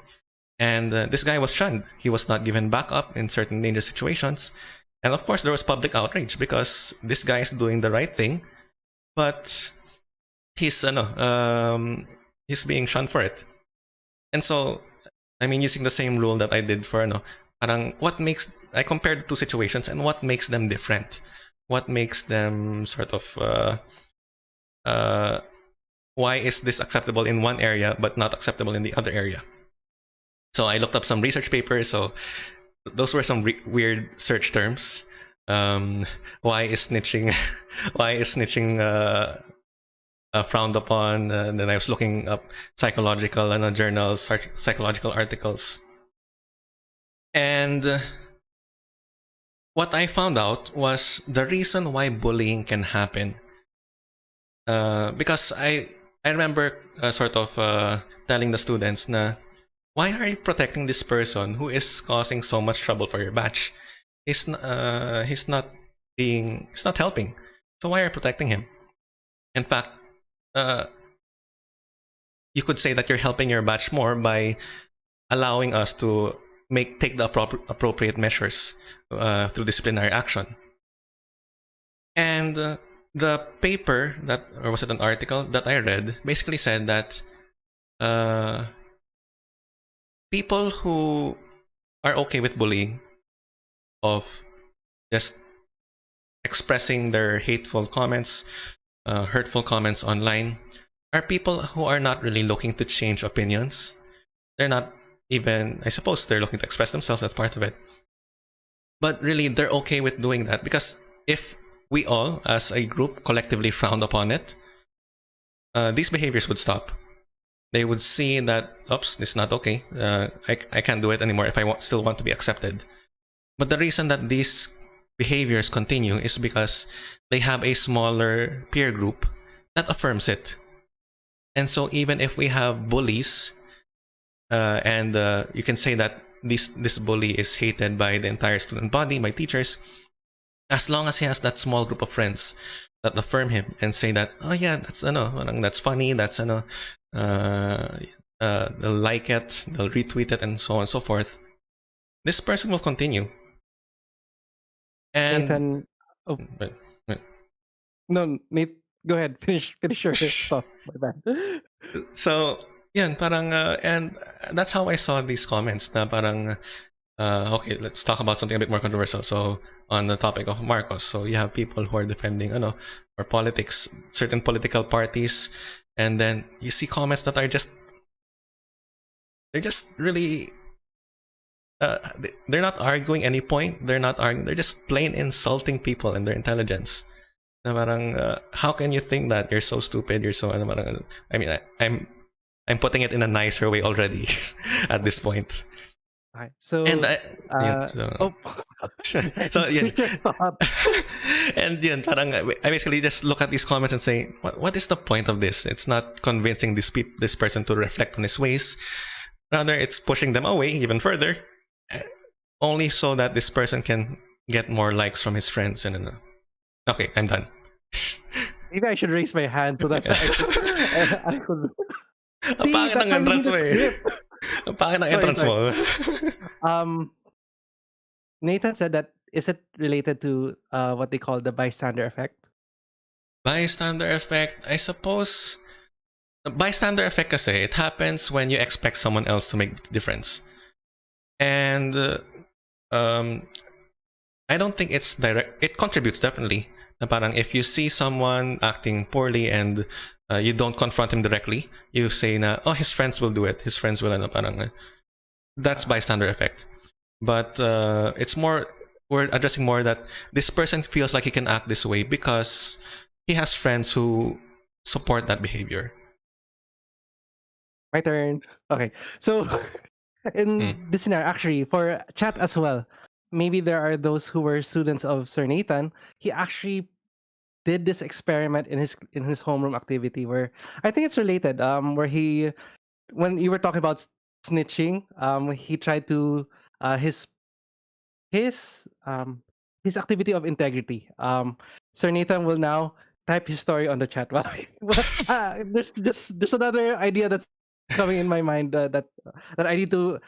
And this guy was shunned. He was not given backup in certain dangerous situations. And of course, there was public outrage because this guy is doing the right thing, but he's being shunned for it. And so, I mean, using the same rule that I did for parang I compared two situations and what makes them different, what makes them sort of why is this acceptable in one area but not acceptable in the other area. So I looked up some research papers. So those were some weird search terms. Why is snitching frowned upon? And then I was looking up psychological journals, psychological articles. And what I found out was the reason why bullying can happen. Because I remember sort of telling the students na, why are you protecting this person who is causing so much trouble for your batch? He's not helping. So why are you protecting him? In fact, you could say that you're helping your batch more by allowing us to take the appropriate measures through disciplinary action. And the paper or was it an article that I read basically said that people who are okay with bullying, of just expressing their hateful comments, hurtful comments online, are people who are not really looking to change opinions. They're not even, I suppose they're looking to express themselves, that's part of it. But really, they're okay with doing that because if we all, as a group, collectively frowned upon it, these behaviors would stop. They would see that, oops, this is not okay. I can't do it anymore if I still want to be accepted. But the reason that these behaviors continue is because they have a smaller peer group that affirms it. And so even if we have bullies, and you can say that this bully is hated by the entire student body, by teachers, as long as he has that small group of friends that affirm him and say that, oh yeah, that's funny, that's they'll like it, they'll retweet it, and so on and so forth, this person will continue. And
Nathan, no, Nate, go ahead, finish your thought. My bad.
So yeah, parang and that's how I saw these comments na parang okay, let's talk about something a bit more controversial. So on the topic of Marcos, so you have people who are defending or politics, certain political parties, and then you see comments that are they're just really they're not arguing any point, they're just plain insulting people and their intelligence. Na parang how can you think that? You're so stupid, you're so parang, I mean, I'm putting it in a nicer way already at this point.
Okay.
And
So,
so,
oh,
so yun.
finish your thought.
And yun, parang I basically just look at these comments and say, what is the point of this? It's not convincing this person to reflect on his ways. Rather, it's pushing them away even further, only so that this person can get more likes from his friends. And okay, I'm done.
Maybe I should raise my hand so that I could.
Ang
See,
pangit
that's
ng
why we need
entrance
a
mo eh.
script.
Ang pangit ng
Sorry,
entrance
sorry.
mo.
Nathan said that is it related to what they call the bystander effect?
Bystander effect, I suppose. Bystander effect kasi, it happens when you expect someone else to make the difference. And I don't think it's direct. It contributes definitely. Na parang if you see someone acting poorly and you don't confront him directly, you say na, oh, his friends will do it. His friends will, parang, that's bystander effect. But it's more, we're addressing more that this person feels like he can act this way because he has friends who support that behavior.
My turn. Okay. So in this scenario, actually, for chat as well, maybe there are those who were students of Sir Nathan. He actually did this experiment in his homeroom activity where I think it's related. Where he, when you were talking about snitching, he tried to his his um his activity of integrity. Sir Nathan will now type his story on the chat. There's another idea that's coming in my mind that I need to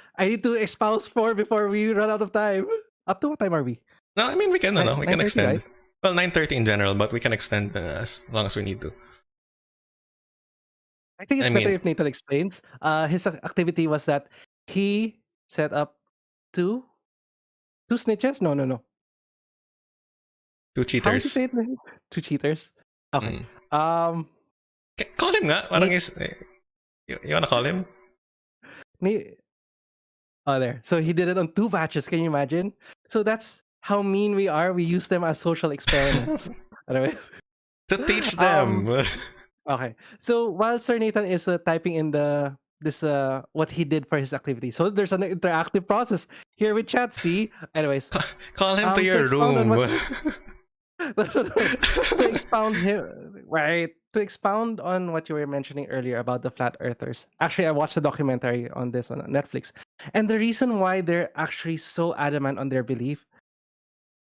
espouse for before we run out of time. Up to what time are we?
No, I mean we can, we can
9:30,
extend.
right?
Well, 9:30 in general, but we can extend as long as we need to.
I think
I
it's better
mean,
if Nathan explains. His activity was that he set up two two snitches. No.
two
How would you
cheaters.
say it? Two cheaters. Okay.
Mm.
Um,
Call him nga. Parang
Nate,
you wanna call him?
Nate. Oh, there. So he did it on two batches. Can you imagine? So that's how mean we are. We use them as social experiments. Anyway.
To teach
Um.
them.
Okay. So while Sir Nathan is typing in the this what he did for his activity, so there's an interactive process here with chat. See. Anyways.
Call him to
To
your
expound on
room.
what to expound him right to expound on what you were mentioning earlier about the flat earthers. Actually, I watched a documentary on this on Netflix, and the reason why they're actually so adamant on their belief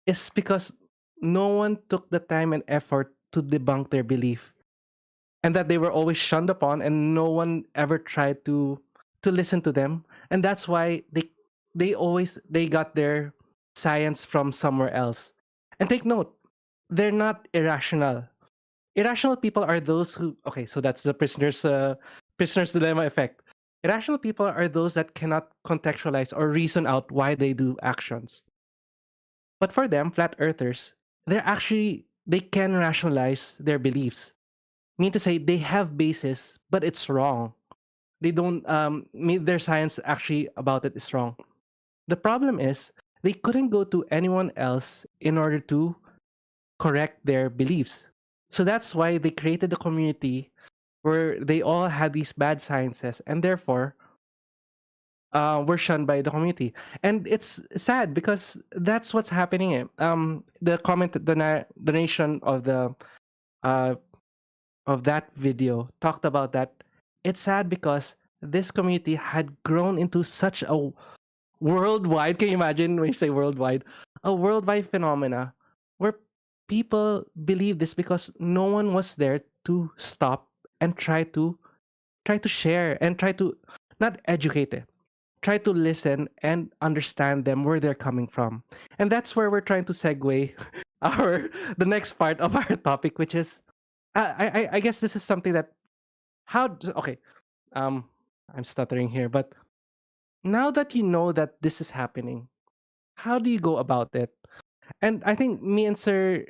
is because no one took the time and effort to debunk their belief, and that they were always shunned upon, and no one ever tried to listen to them, and that's why they got their science from somewhere else. And take note, they're not irrational. Irrational people are those who, okay, so that's the prisoner's dilemma effect. Irrational people are those that cannot contextualize or reason out why they do actions. But for them, flat earthers, they can rationalize their beliefs. Mean to say they have basis, but it's wrong. They don't mean their science actually about it is wrong. The problem is they couldn't go to anyone else in order to correct their beliefs. So that's why they created a community where they all had these bad sciences, and therefore were shunned by the community. And it's sad because that's what's happening. The comment, the nation uh, of that video talked about that. It's sad because this community had grown into such a worldwide. Can you imagine when you say worldwide? A worldwide phenomena where people believe this because no one was there to stop and try to share and try to not educate it, try to listen and understand them where they're coming from. And that's where we're trying to segue our the next part of our topic, which is I guess this is something that okay, um I'm stuttering here, but now that you know that this is happening, how do you go about it? And I think me and Sir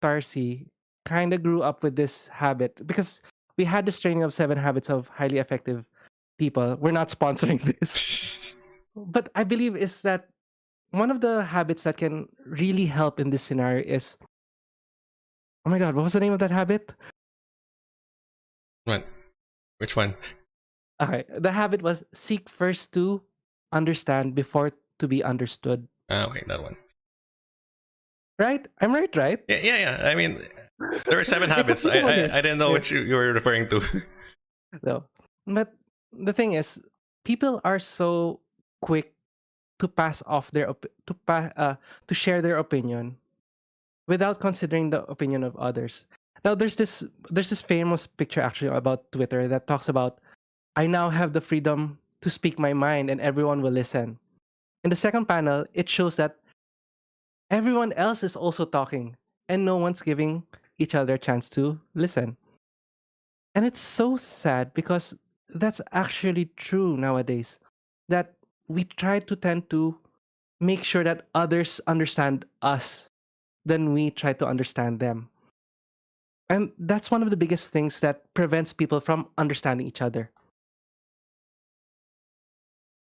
Tarcy kind of grew up with this habit because we had this training of 7 habits of highly effective people. We're not sponsoring this, but I believe is that one of the habits that can really help in this scenario is, oh my god, what was the name of that habit?
What? Which one?
Okay, the habit was seek first to understand before to be understood.
Okay, that one.
Right? I'm right, right?
Yeah, yeah, yeah. I mean, there were seven
It's
habits.
applicable here.
I didn't know
Yeah.
what you were referring to.
No. But the thing is, people are so quick to pass off their to share their opinion without considering the opinion of others. Now there's this famous picture actually about Twitter that talks about, I now have the freedom to speak my mind and everyone will listen. In the second panel, it shows that everyone else is also talking and no one's giving each other a chance to listen. And it's so sad because that's actually true nowadays. That we try to tend to make sure that others understand us than we try to understand them. And that's one of the biggest things that prevents people from understanding each other.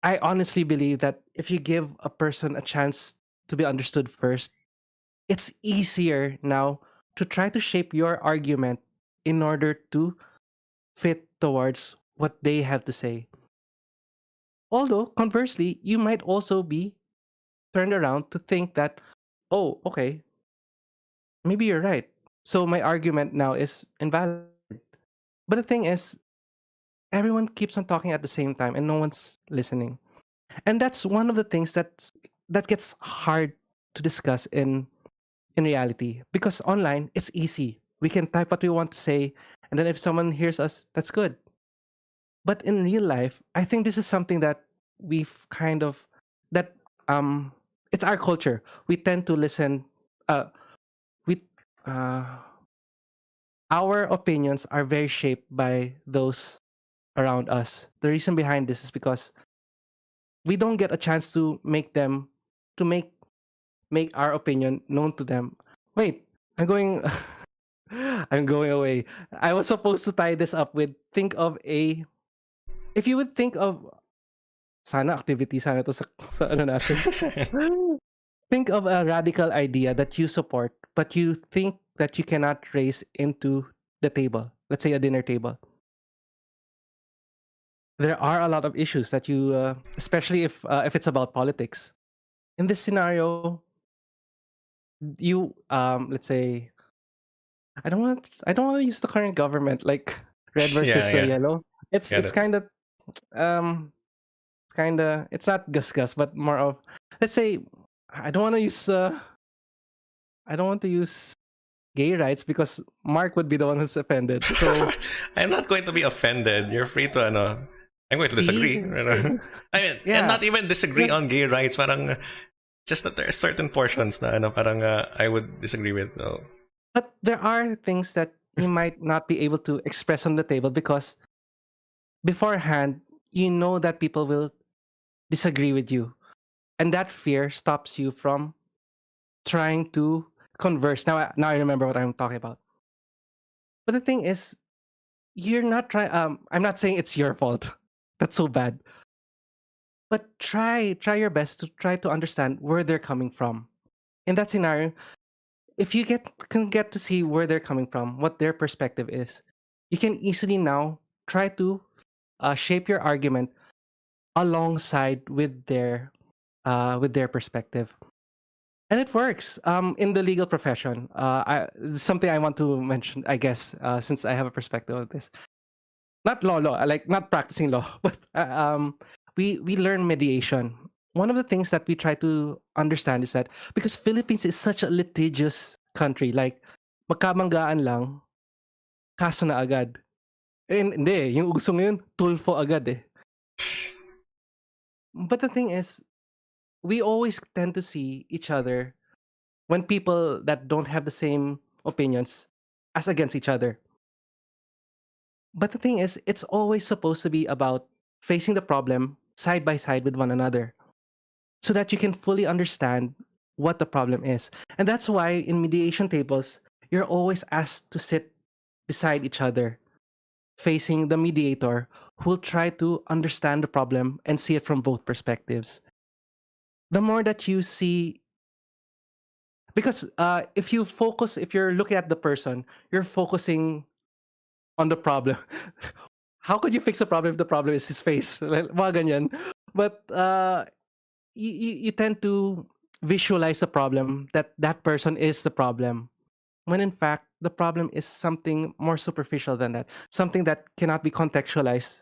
I honestly believe that if you give a person a chance to be understood first, it's easier now to try to shape your argument in order to fit towards what they have to say. Although, conversely, you might also be turned around to think that, oh, okay, maybe you're right. So my argument now is invalid. But the thing is, everyone keeps on talking at the same time and no one's listening. And that's one of the things that gets hard to discuss in reality, because online it's easy. We can type what we want to say, and then if someone hears us, that's good. But in real life, I think this is something that we've kind of that it's our culture. We tend to listen. We uh, our opinions are very shaped by those around us. The reason behind this is because we don't get a chance to make them to make our opinion known to them. Wait, I'm going I'm going away. I was supposed to tie this up with, think of a, if you would think of, sana activity sana to sa ano natin. Think of a radical idea that you support but you think that you cannot raise into the table. Let's say a dinner table. There are a lot of issues that you especially if it's about politics. In this scenario, you let's say, I don't want to use the current government like red
Yeah,
versus
yeah.
yellow. It's
Got
it's
it.
kind of um it's not gus but more of, let's say, I don't want to use I don't want to use gay rights because Mark would be the one who's offended. So
I'm not going to be offended. You're free to ano. I'm going to
see,
disagree. I mean, and
yeah,
not even disagree
yeah.
on gay rights. Parang just that there are certain portions na ano, parang I would disagree with. So.
But there are things that you might not be able to express on the table because beforehand you know that people will disagree with you, and that fear stops you from trying to converse. Now I remember what I'm talking about. But the thing is, you're not trying. I'm not saying it's your fault. That's so bad. But try your best to try to understand where they're coming from. In that scenario, if you can get to see where they're coming from, what their perspective is, you can easily now try to shape your argument alongside with their perspective. And it works in the legal profession. Something I want to mention, I guess, since I have a perspective of this. Not law, like not practicing law, but we learn mediation. One of the things that we try to understand is that because Philippines is such a litigious country, like magkamanggaan lang, kaso na agad. Hindi, yung gusto ngayon, tulfo agad eh. But the thing is, we always tend to see each other when people that don't have the same opinions as against each other. But the thing is, it's always supposed to be about facing the problem side by side with one another so that you can fully understand what the problem is. And that's why in mediation tables, you're always asked to sit beside each other, facing the mediator who will try to understand the problem and see it from both perspectives. The more that you see, because if you're looking at the person, you're focusing on the problem. How could you fix the problem if the problem is his face? Like, mga ganyan. But you tend to visualize the problem that that person is the problem, when in fact the problem is something more superficial than that, something that cannot be contextualized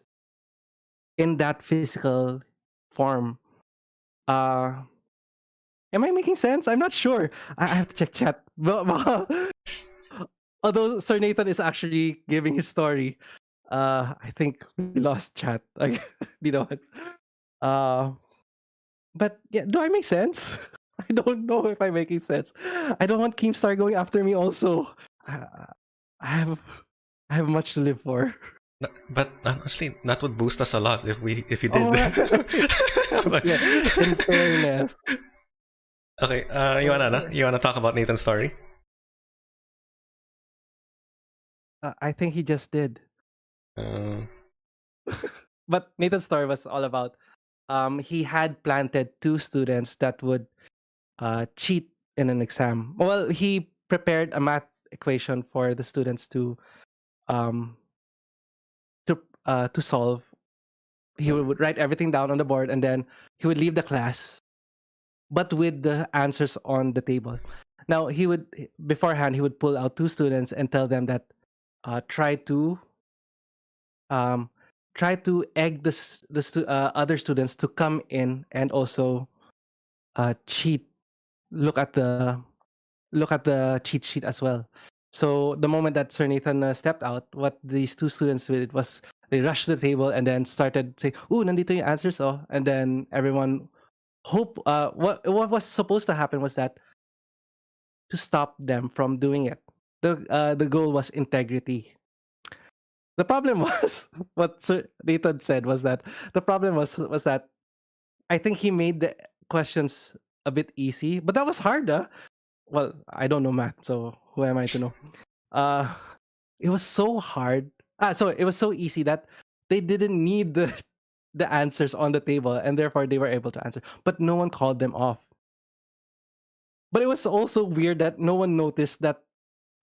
in that physical form. Uh, am I making sense? I'm not sure. I have to check chat. Although Sir Nathan is actually giving his story, I think we lost chat. Like, you know what? Uh, but yeah, do I make sense? I don't know if I'm making sense. I don't want Keemstar going after me. Also, I, I have I have much to live for.
But honestly, that would boost us a lot if you did.
Oh,
But-
yeah. In fairness,
okay,
uh,
you wanna talk about Nathan's story?
I think he just did.
Uh,
But Nathan's story was all about he had planted two students that would cheat in an exam. Well, he prepared a math equation for the students um to solve. He would write everything down on the board and then he would leave the class, but with the answers on the table. Now he would beforehand he would pull out two students and tell them that try to um egg other students to come in and also cheat, look at the cheat sheet as well. So the moment that Sir Nathan stepped out, what these two students did was they rushed to the table and then started saying, "Ooh, nandito yung answers, oh!" And then everyone what was supposed to happen was that to stop them from doing it. The goal was integrity. The problem was what Sir Nathan said was that the problem was that I think he made the questions a bit easy, but that was hard. Well, I don't know math, so who am I to know? Uh, it was so hard. So it was so easy that they didn't need the answers on the table, and therefore they were able to answer. But no one called them off. But it was also weird that no one noticed that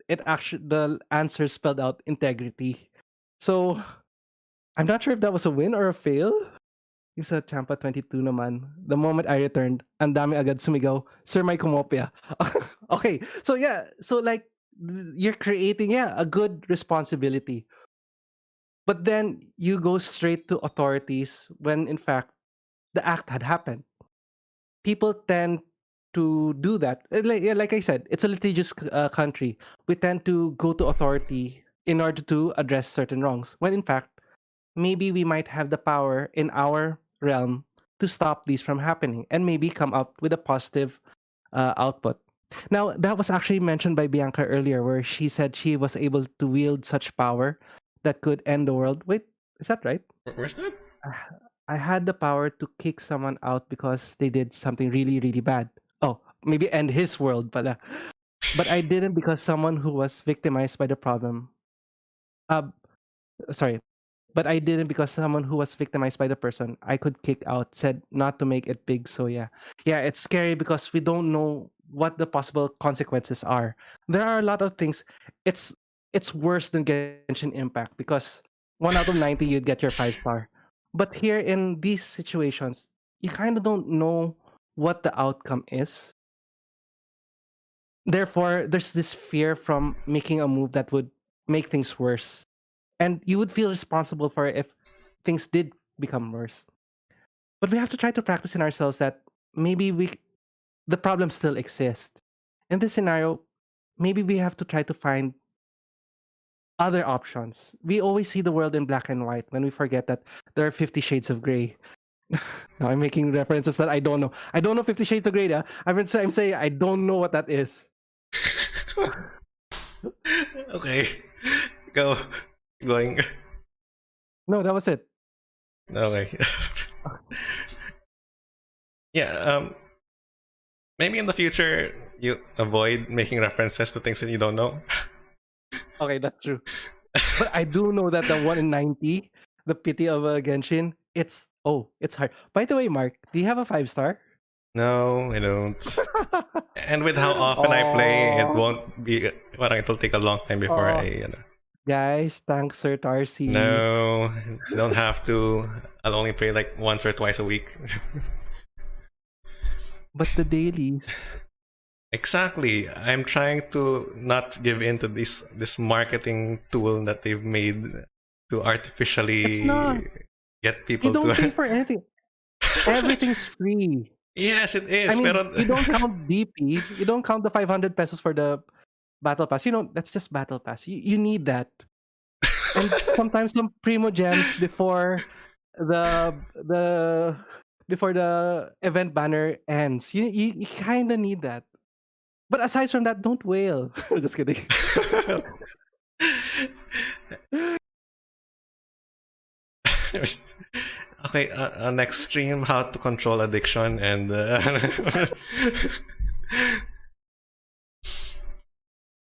it actually the answer spelled out integrity. So I'm not sure if that was a win or a fail. Yung sa Champa 22 naman, the moment I returned, ang dami agad sumigaw, "Sir, may kumopya." Okay, so yeah, so like you're creating a good responsibility, but then you go straight to authorities when in fact the act had happened. People tend to do that. Like I said, it's a litigious country. We tend to go to authority in order to address certain wrongs, when in fact maybe we might have the power in our realm to stop these from happening and maybe come up with a positive output. Now, that was actually mentioned by Bianca earlier, where she said she was able to wield such power that could end the world. Wait, is that right?
where's that?
I had the power to kick someone out because they did something really, really bad. Oh, maybe end his world, but I didn't because someone who was victimized by the problem. Uh, sorry, but I didn't because someone who was victimized by the person I could kick out said not to make it big. So yeah, it's scary because we don't know what the possible consequences are. There are a lot of things. It's it's worse than Genshin Impact because 1 out of 90 you'd get your 5 star, but here in these situations you kind of don't know what the outcome is. Therefore, there's this fear from making a move that would make things worse, and you would feel responsible for it if things did become worse. But we have to try to practice in ourselves that maybe the problem still exists. In this scenario, maybe we have to try to find other options. We always see the world in black and white when we forget that there are 50 shades of gray. Now I'm making references that I don't know. I don't know 50 shades of gray. I'm saying I don't know what that is.
Okay, go going.
No, that was it.
Okay. Yeah. Maybe in the future you avoid making references to things that you don't know.
Okay, that's true. But I do know that the 1 in 90, the pity of a Genshin, it's hard. By the way, Mark, do you have a 5 star?
No, I don't. And with how often I play, it
Oh,
won't be. Well, it'll take a long time before
oh,
I.
guys. Thanks, Sir Tarcy.
No, you don't have to. I'll only play like once or twice a week.
But the dailies.
Exactly. I'm trying to not give in to this marketing tool that they've made to
It's not.
artificially get
You
people
don't pay
to.
for anything. Everything's free.
Yes, it
I
is.
mean,
Pero
you don't count BP. You don't count the 500 pesos for the battle pass. You know, that's just battle pass. You need that. And sometimes some primo gems the before the event banner ends. You kind of need that. But aside from that, don't wail. Just kidding.
Okay, next stream, how to control addiction and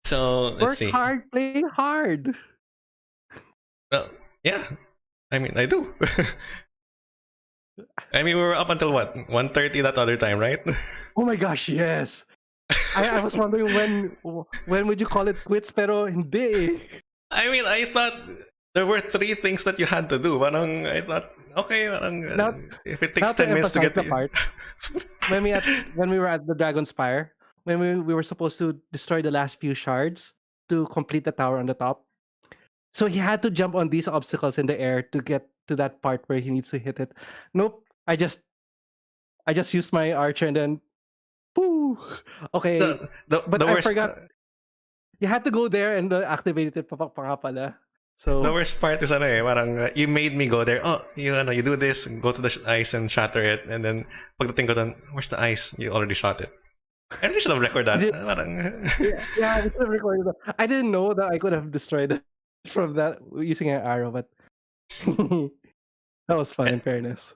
so let's
Work
see.
hard, play hard.
Well, yeah, I mean, I do. I mean, we were up until what, 1:30 that other time, right?
Oh my gosh, yes. I was wondering when would you call it quits, pero hindi.
I mean, I thought there were 3 things that you had to do. Parang, I thought, okay, parang,
Not
if it takes
not to
10 minutes to
emphasize
get
the part when we were at the Dragon Spire, when we were supposed to destroy the last few shards to complete the tower on the top. So he had to jump on these obstacles in the air to get to that part where he needs to hit it. Nope. I just used my archer and then pooh. Okay. But
the
I
worst
forgot you had to go there and activate it pa pala.
the
So
worst part is ano eh, parang you made me go there. Oh, you do this, go to the ice and shatter it, and then pagdating ko dun, where's the ice? You already shot it. I really should have recorded that. Parang,
yeah, I should have recorded that. I didn't know that I could have destroyed it from that using an arrow, but that was fun in fairness.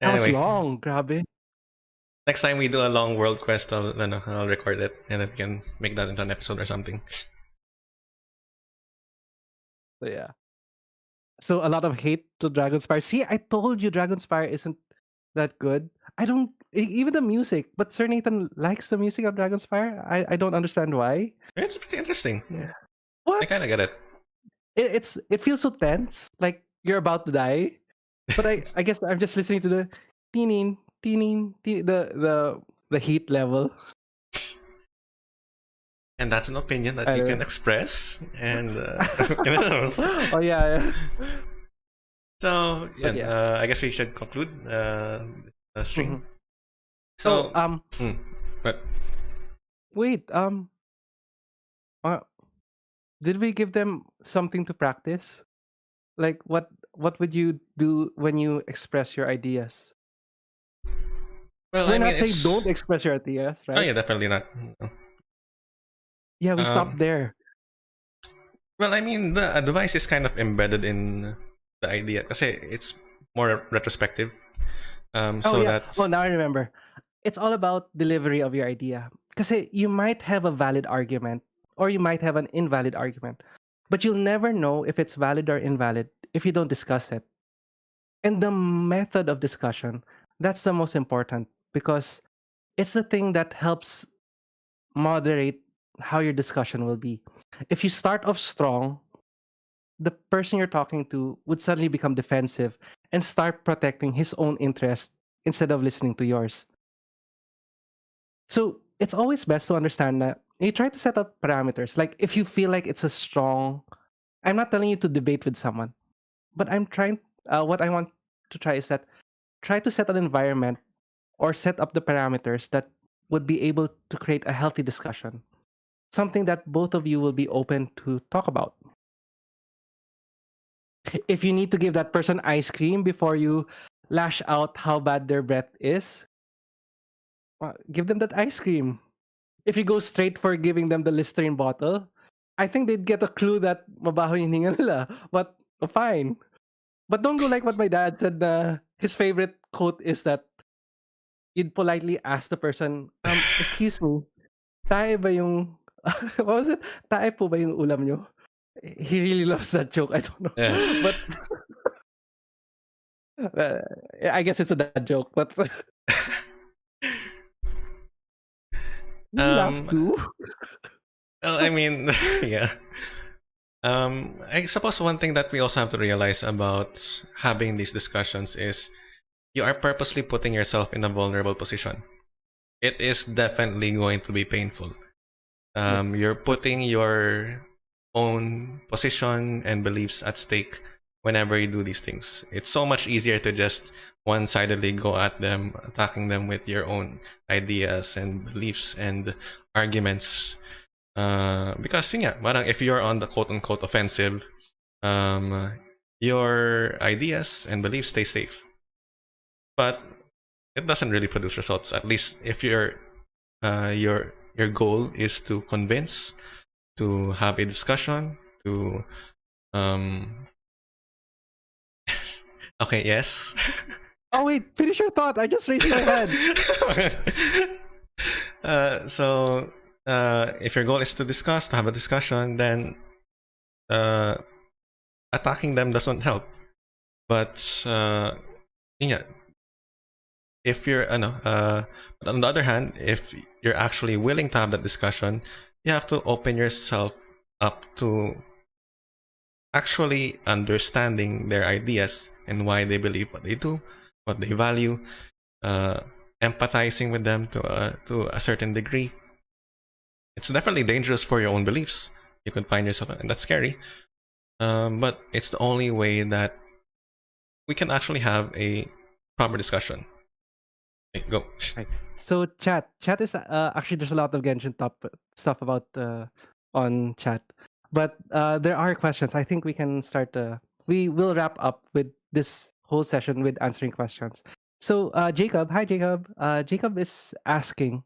That was
anyway,
long, grabe.
next time we do a long world quest, I'll record it and then we can make that into an episode or something.
So yeah. So a lot of hate to Dragonspire. See, I told you Dragonspire isn't that good. I don't even the music, but Sir Nathan likes the music of Dragonspire. I don't understand why.
It's pretty interesting.
Yeah.
I
What?
kind of get it.
It feels so tense, like you're about to die. But I guess I'm just listening to the teening, the heat level.
And that's an opinion that you
Anyway.
can express. And
Oh yeah.
so yeah,
yeah.
I guess we should conclude the stream.
Mhm.
So but
Wait, uh, did we give them something to practice? Like what would you do when you express your ideas?
well,
We're
I mean,
not saying
it's
don't express your ideas,
oh
right?
yeah, definitely not.
Yeah, we stopped
Um,
there.
well, I mean, the advice is kind of embedded in the idea kasi it's more retrospective.
Oh
So
yeah.
that's
Oh, now I remember. It's all about delivery of your idea. Because you might have a valid argument or you might have an invalid argument, but you'll never know if it's valid or invalid if you don't discuss it. And the method of discussion, that's the most important because it's the thing that helps moderate how your discussion will be. If you start off strong, the person you're talking to would suddenly become defensive and start protecting his own interest instead of listening to yours. So it's always best to understand that you try to set up parameters. Like if you feel like it's a strong, I'm not telling you to debate with someone, but I'm trying, what I want to try is that try to set an environment or set up the parameters that would be able to create a healthy discussion, something that both of you will be open to talk about. If you need to give that person ice cream before you lash out how bad their breath is, give them that ice cream. If you go straight for giving them the Listerine bottle, I think they'd get a clue that mabaho yung hininga nila. But fine. But don't go like what my dad said. His favorite quote is that you'd politely ask the person, excuse me, tae ba yung, what was it? Tae po ba yung ulam nyo? He really loves that joke. I don't know.
yeah.
But I guess it's a dad joke. But you laugh too.
Well, I mean, yeah. I suppose one thing that we also have to realize about having these discussions is you are purposely putting yourself in a vulnerable position. It is definitely going to be painful.
Yes.
You're putting your own position and beliefs at stake whenever you do these things. It's so much easier to just one-sidedly go at them, attacking them with your own ideas and beliefs and arguments. Because yeah, parang if you're on the quote-unquote offensive, your ideas and beliefs stay safe. But it doesn't really produce results. At least if your goal is to convince, to have a discussion, to um okay, yes.
Oh wait, finish your thought. I just raised my hand.
So if your goal is to discuss, to have a discussion, then uh, attacking them doesn't help. But yeah, if you're on the other hand, if you're actually willing to have that discussion, you have to open yourself up to actually understanding their ideas and why they believe what they do, what they value, uh, empathizing with them to a certain degree. It's definitely dangerous for your own beliefs. You could find yourself, and that's scary. But it's the only way that we can actually have a proper discussion. Okay, go.
Right. So chat is actually there's a lot of Genshin stuff about on chat, but there are questions. I think we can start. We will wrap up with this whole session with answering questions. So Jacob, hi Jacob. Jacob is asking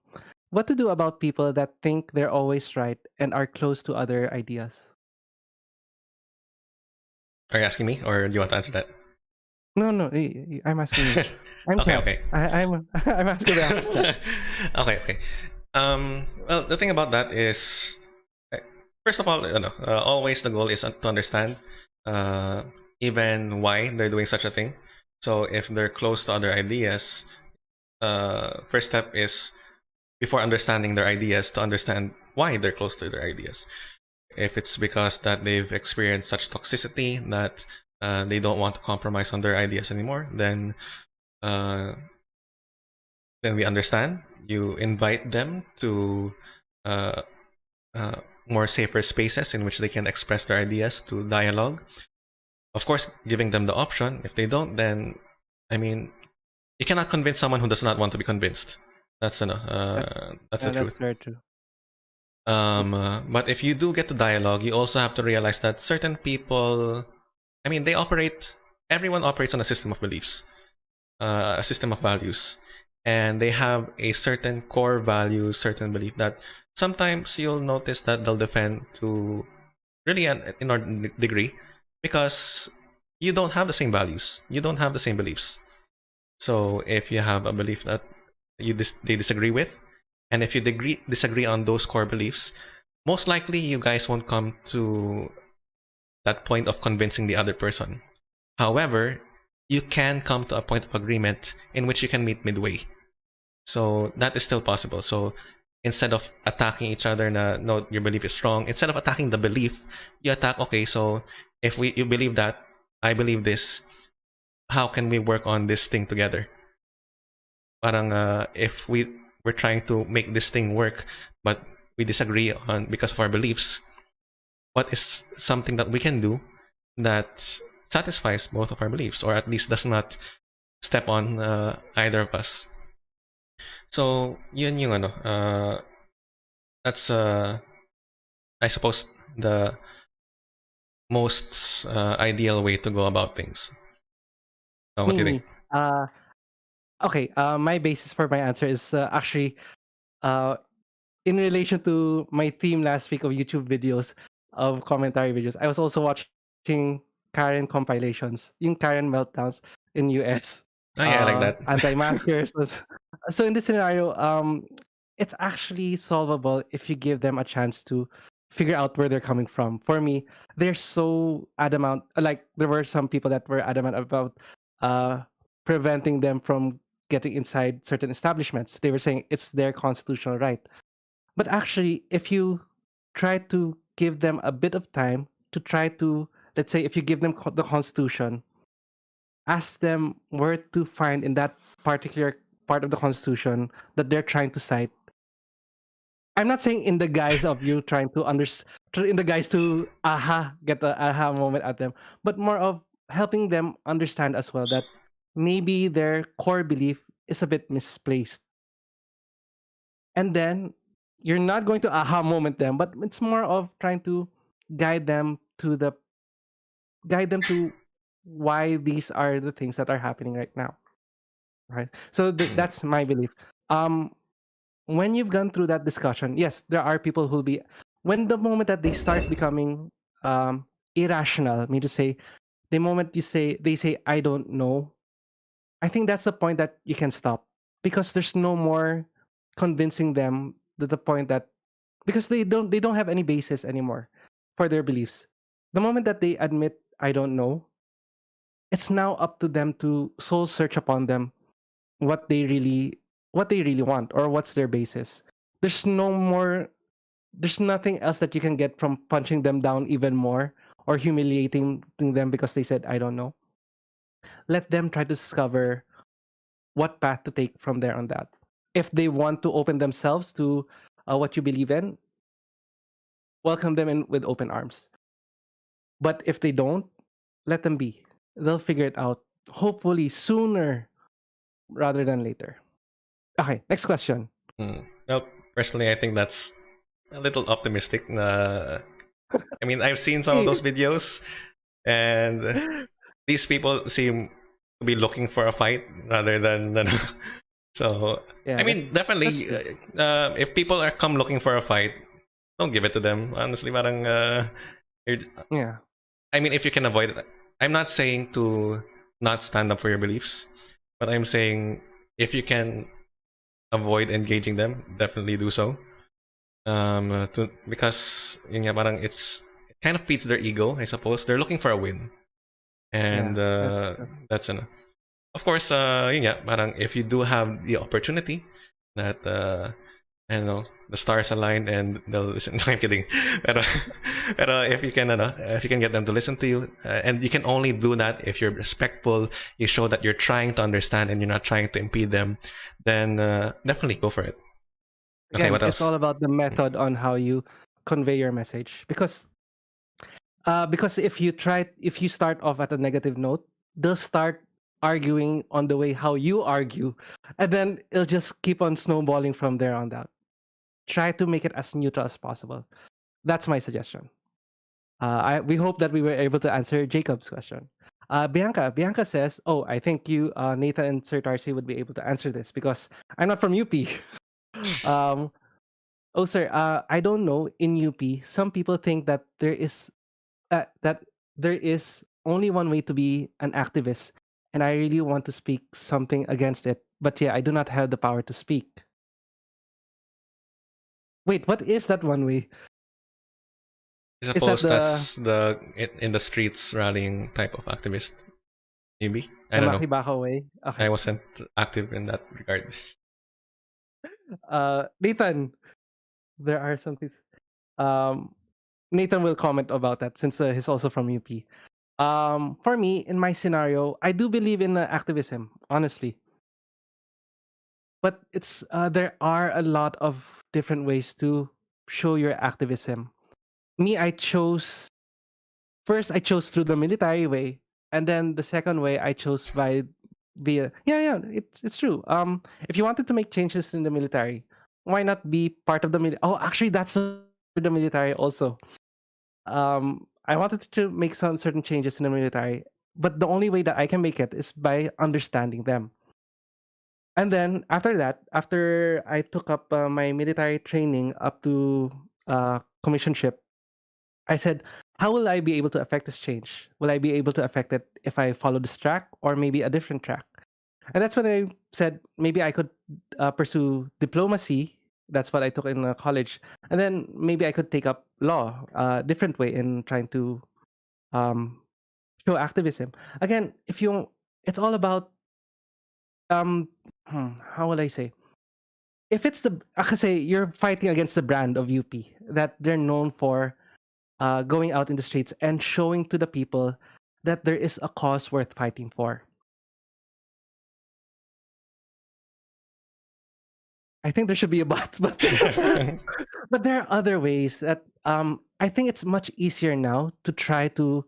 what to do about people that think they're always right and are close to other ideas.
Are you asking me, or do you want to answer that?
No, no, I'm asking you. I'm
Okay,
chat.
okay.
I'm I'm asking the chat.
Okay, okay. Well, the thing about that is, first of all, always the goal is to understand, uh, even why they're doing such a thing. So if they're close to other ideas, first step is before understanding their ideas to understand why they're close to their ideas. If it's because that they've experienced such toxicity that they don't want to compromise on their ideas anymore, uh, then we understand. You invite them to uh, more safer spaces in which they can express their ideas to dialogue. Of course, giving them the option. If they don't, then I mean, you cannot convince someone who does not want to be convinced. That's
Uh,
that's the
yeah, that's
truth.
very true.
But if you do get to dialogue, you also have to realize that certain people, I mean, they operate. Everyone operates on a system of beliefs, a system of values, and they have a certain core value, certain belief that sometimes you'll notice that they'll defend to really an inordinate degree because you don't have the same values, you don't have the same beliefs. So if you have a belief that they disagree with, and if you disagree on those core beliefs, most likely you guys won't come to that point of convincing the other person. However, you can come to a point of agreement in which you can meet midway. So that is still possible. So instead of attacking each other na no, your belief is wrong, instead of attacking the belief, you attack, okay, so if you believe that, I believe this, how can we work on this thing together? Parang if we're trying to make this thing work, but we disagree on because of our beliefs, what is something that we can do that satisfies both of our beliefs, or at least does not step on either of us? So yun yung that's I suppose the most ideal way to go about things. What do you think?
Me. Okay. My basis for my answer is actually uh, in relation to my theme last week of YouTube videos, of commentary videos. I was also watching Karen compilations, yung Karen meltdowns in US,
Oh yeah, I like that.
anti-maskers. So in this scenario, it's actually solvable if you give them a chance to figure out where they're coming from. For me, they're so adamant. Like there were some people that were adamant about uh, preventing them from getting inside certain establishments. They were saying it's their constitutional right. But actually, if you try to give them a bit of time, to try to, let's say, if you give them the Constitution, ask them where to find in that particular part of the Constitution that they're trying to cite. I'm not saying in the guise of you trying to in the guise to get the aha moment at them, but more of helping them understand as well that maybe their core belief is a bit misplaced. And then you're not going to aha moment them, but it's more of trying to guide them to the guide them to why these are the things that are happening right now. Right. So that's my belief. When you've gone through that discussion, yes, there are people who'll be when the moment that they start becoming irrational, I mean to say, the moment they say I don't know, I think that's the point that you can stop because there's no more convincing them to the point that because they don't have any basis anymore for their beliefs. The moment that they admit I don't know, it's now up to them to soul search upon them what they really want or what's their basis. There's no more there's nothing else that you can get from punching them down even more or humiliating them because they said I don't know. Let them try to discover what path to take from there on that. If they want to open themselves to what you believe in, welcome them in with open arms. But if they don't, let them be. They'll figure it out hopefully sooner rather than later. Okay, next question.
Well, personally, I think that's a little optimistic. I mean, I've seen some of those videos, and these people seem to be looking for a fight rather than so.
Yeah,
I mean, definitely, if people are come looking for a fight, don't give it to them. Honestly, parang
yeah.
I mean, if you can avoid it, I'm not saying to not stand up for your beliefs, but I'm saying if you can avoid engaging them, definitely do so. Because yun nga, parang it kind of feeds their ego, I suppose. They're looking for a win, and
Yeah, that's true.
that's enough. Of course, yun nga, parang if you do have the opportunity that I don't know, the stars align and they'll listen. No, I'm kidding. Pero, pero if you can get them to listen to you, and you can only do that if you're respectful, you show that you're trying to understand and you're not trying to impede them, then definitely go for it. Okay,
Again,
what
it's
else?
all about the method on how you convey your message. Because if you start off at a negative note, they'll start arguing on the way how you argue, and then it'll just keep on snowballing from there on out. Try to make it as neutral as possible. That's my suggestion. We hope that we were able to answer Jacob's question. Bianca says, "Oh, I think you, Nathan and Sir Tarcy would be able to answer this because I'm not from UP." um, oh, sir, I don't know. In UP, some people think that there is only one way to be an activist, and I really want to speak something against it. But yeah, I do not have the power to speak. Wait, what is that one way?
I
Is that
suppose
the
that's the in the streets rallying type of activist. Maybe I
the
don't know.
Makibaka way?
I
Okay.
wasn't active in that regard.
Nathan, there are some things. Um, Nathan will comment about that since he's also from UP. For me, in my scenario, I do believe in activism, honestly. But it's there are a lot of different ways to show your activism. Me, I chose through the military way, and then the second way I chose by via it's true. If you wanted to make changes in the military, why not be part of the military? Oh, actually, that's the military also. I wanted to make some certain changes in the military, but the only way that I can make it is by understanding them. And then after that, after I took up my military training up to commissionship, I said, how will I be able to affect this change? Will I be able to affect it if I follow this track or maybe a different track? And that's when I said maybe I could pursue diplomacy. That's what I took in college. And then maybe I could take up law, a different way in trying to um, show activism. Again, it's all about, how will I say? If it's the, kasi you're fighting against the brand of UP that they're known for going out in the streets and showing to the people that there is a cause worth fighting for. I think there should be a but, but there are other ways that I think it's much easier now to try to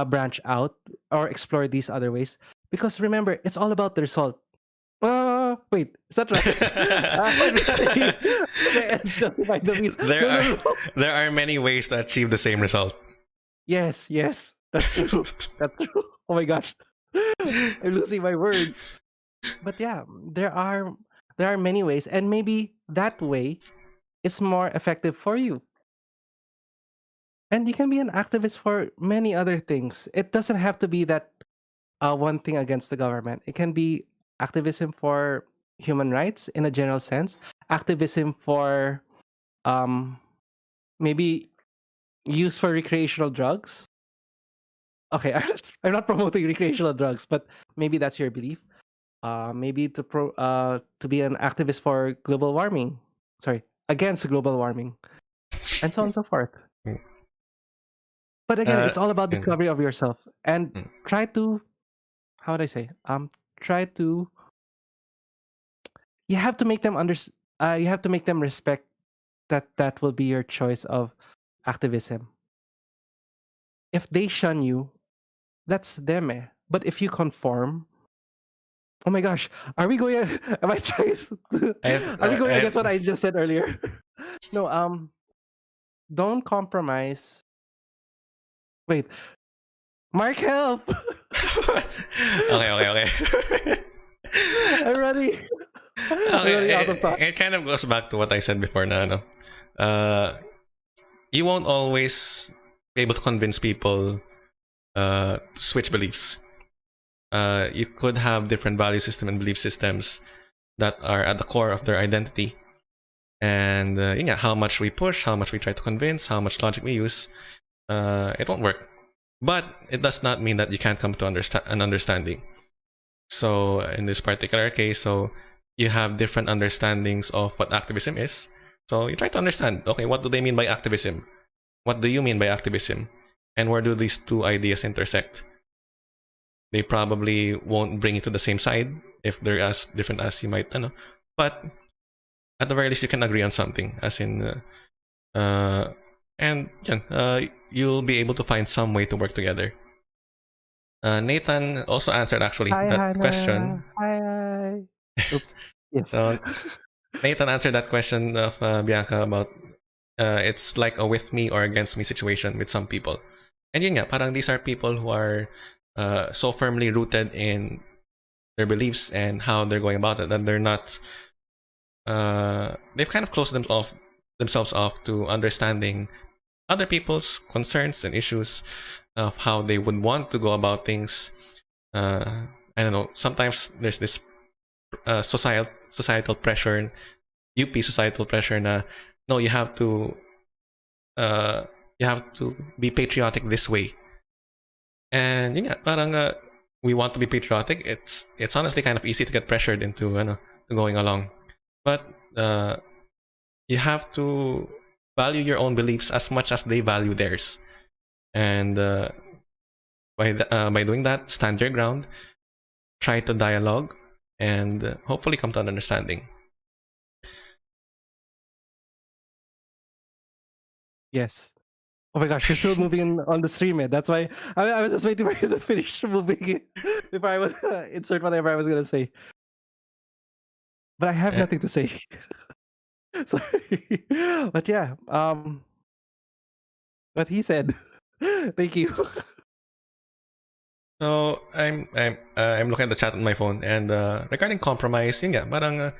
branch out or explore these other ways, because remember, it's all about the result. Wait, is that right? What did I say? Okay, justify the means.
There are many ways to achieve the same result.
Yes, that's true. That's true. Oh my gosh, I'm losing my words. But yeah, there are many ways, and maybe that way is more effective for you. And you can be an activist for many other things. It doesn't have to be that one thing against the government. It can be activism for human rights in a general sense, activism for um, maybe use for recreational drugs. Okay, I'm not promoting recreational drugs, but maybe that's your belief. Maybe to be an activist for global warming. Sorry, against global warming, and so on and so forth.
Mm.
But again, it's all about
Mm.
discovery of yourself, and
Mm.
try to, how would I say, try to, you have to make them you have to make them respect that that will be your choice of activism. If they shun you, that's them, eh. But if you conform, oh my gosh, are we going? Am I trying? Are we going against what I just said earlier? No, don't compromise. Wait, Mark, help!
Okay.
I'm running. I'm running out of thought.
It kind of goes back to what I said before na ano. You won't always be able to convince people to switch beliefs. You could have different value system and belief systems that are at the core of their identity. And how much we push, how much we try to convince, how much logic we use, it won't work. But it does not mean that you can't come to an understanding. So in this particular case, so you have different understandings of what activism is. So you try to understand, okay, what do they mean by activism? What do you mean by activism? And where do these two ideas intersect? They probably won't bring you to the same side if they're as different as you might know. But at the very least, you can agree on something, as in, you'll be able to find some way to work together. Nathan also answered actually
Hi,
that
Hannah.
question.
Hi. Oops. Yes.
So Nathan answered that question of Bianca about it's like a with me or against me situation with some people. And yun nga, parang these are people who are so firmly rooted in their beliefs and how they're going about it that they're not they've kind of closed themselves off to understanding other people's concerns and issues of how they would want to go about things. I don't know, sometimes there's this societal pressure, UP societal pressure na no, you have to be patriotic this way. And parang we want to be patriotic. It's honestly kind of easy to get pressured into to going along. But you have to value your own beliefs as much as they value theirs. And by doing that, stand your ground, try to dialogue, and hopefully come to an understanding.
Yes. Oh my gosh, you're still moving on the stream, eh? That's why I was just waiting for you to finish moving before I would insert whatever I was gonna say. But I have nothing to say. Sorry. But yeah, what he said. Thank you.
So I'm looking at the chat on my phone, and regarding compromise, parang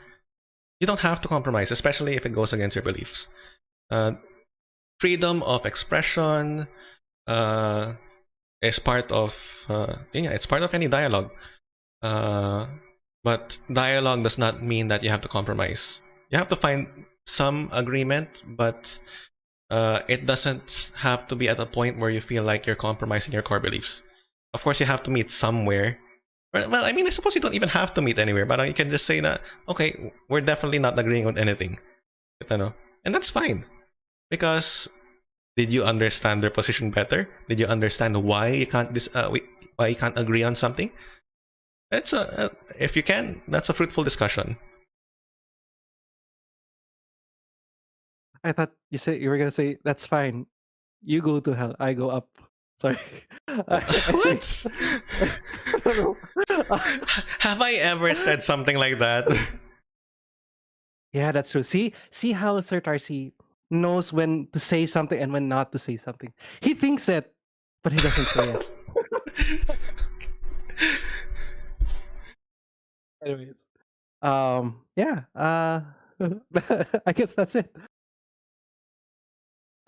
you don't have to compromise, especially if it goes against your beliefs. Freedom of expression is part of it's part of any dialogue. But dialogue does not mean that you have to compromise. You have to find some agreement, but it doesn't have to be at a point where you feel like you're compromising your core beliefs. Of course, you have to meet somewhere. Well, I mean, I suppose you don't even have to meet anywhere, but you can just say that, okay, we're definitely not agreeing on anything. And that's fine. Because Did you understand their position better? Did you understand why you can't why you can't agree on something? That's if you can, that's a fruitful discussion.
I thought you were gonna say that's fine. You go to hell. I go up. Sorry.
What?
I don't know.
Have I ever said something like that?
Yeah, that's true. See how Sir Tarcy knows when to say something and when not to say something. He thinks it, but he doesn't say it. Anyways, yeah. I guess that's it.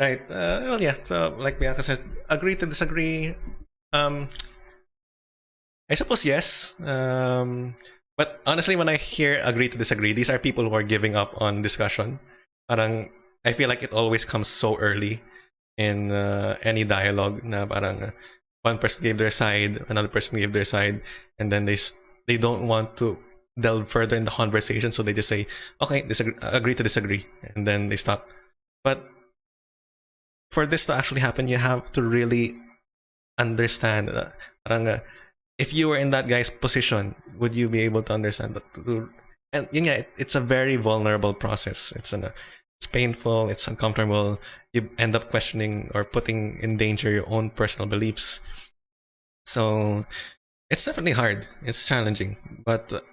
Right. Well, yeah. So, like Bianca says, agree to disagree. I suppose yes. But honestly, when I hear agree to disagree, these are people who are giving up on discussion. Parang, I feel like it always comes so early in any dialogue. Na parang one person gave their side, another person gave their side, and then they don't want to delve further in the conversation, so they just say, "Okay, agree to disagree," and then they stop. But for this to actually happen, you have to really understand. Parang, if you were in that guy's position, would you be able to understand that? And yeah, it's a very vulnerable process. It's painful. It's uncomfortable. You end up questioning or putting in danger your own personal beliefs. So it's definitely hard. It's challenging, but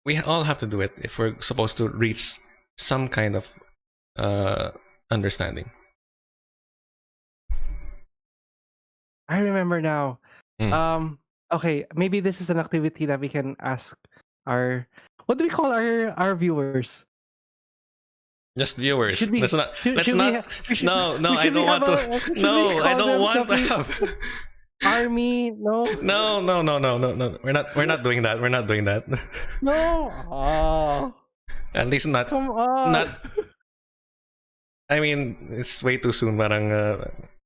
we all have to do it if we're supposed to reach some kind of understanding.
I remember now.
Mm.
Okay, maybe this is an activity that we can ask our what do we call our viewers?
Just viewers.
Should we
Let's not. Let's
should we
not.
should,
No, no. I
should we
don't
have
want to.
should we
No, I
call
don't
them
want to
something?
have.
Army? No.
No, no, no, no, no, no. We're not doing that. We're not doing that.
No. Oh,
At least not.
come on.
Not. I mean, it's way too soon. Parang,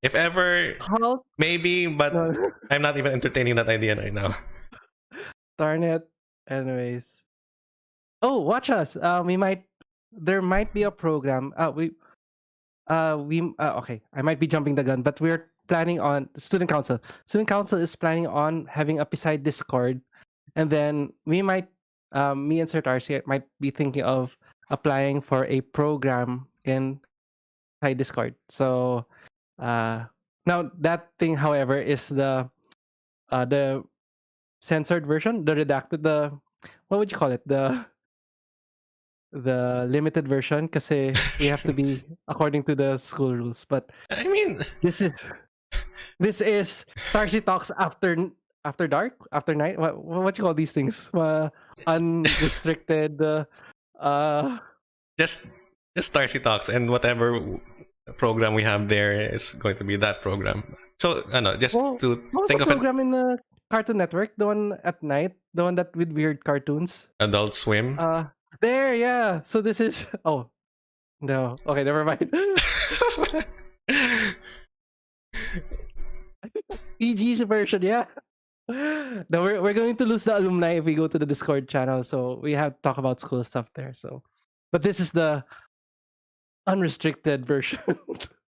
if ever,
Halt.
maybe, but
No.
I'm not even entertaining that idea right now.
Darn it. Anyways. Oh, watch us. There might be a program. Okay, I might be jumping the gun, but we're planning on student council. Student council is planning on having a beside Discord, and then we might, me and Sir Tarcy might be thinking of applying for a program in beside Discord. So, now that thing, however, is the censored version, the redacted, the what would you call it, the limited version, kasi we have to be according to the school rules. But
I mean,
this is Tarcy Talks after dark, after night. What you call these things? Unrestricted.
just Tarcy Talks, and whatever program we have there is going to be that program. So, just
Well,
to
what was
think
the
of it,
program in the Cartoon Network? The one at night, the one that with weird cartoons.
Adult Swim.
There, yeah. So this is. Oh no. Okay, never mind. PG's version, yeah. No, we're going to lose the alumni if we go to the Discord channel, so we have to talk about school stuff there. So, but this is the unrestricted version.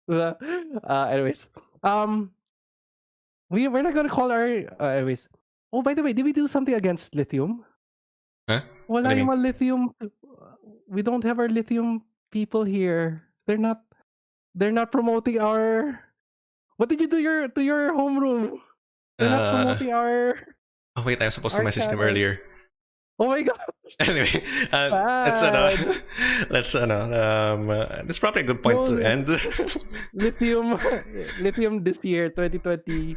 Anyways, we're not gonna call our anyways. Oh, by the way, did we do something against lithium?
Huh? What
Wala
do you
yung
mean?
mga lithium. We don't have our lithium people here. They're not promoting our. What did you do to your homeroom? They're not promoting our
Oh wait, I was supposed to
our
message them
channel.
earlier.
Oh my god.
Anyway, let's
Bad.
that's probably a good point
No,
to end.
lithium this year, 2020.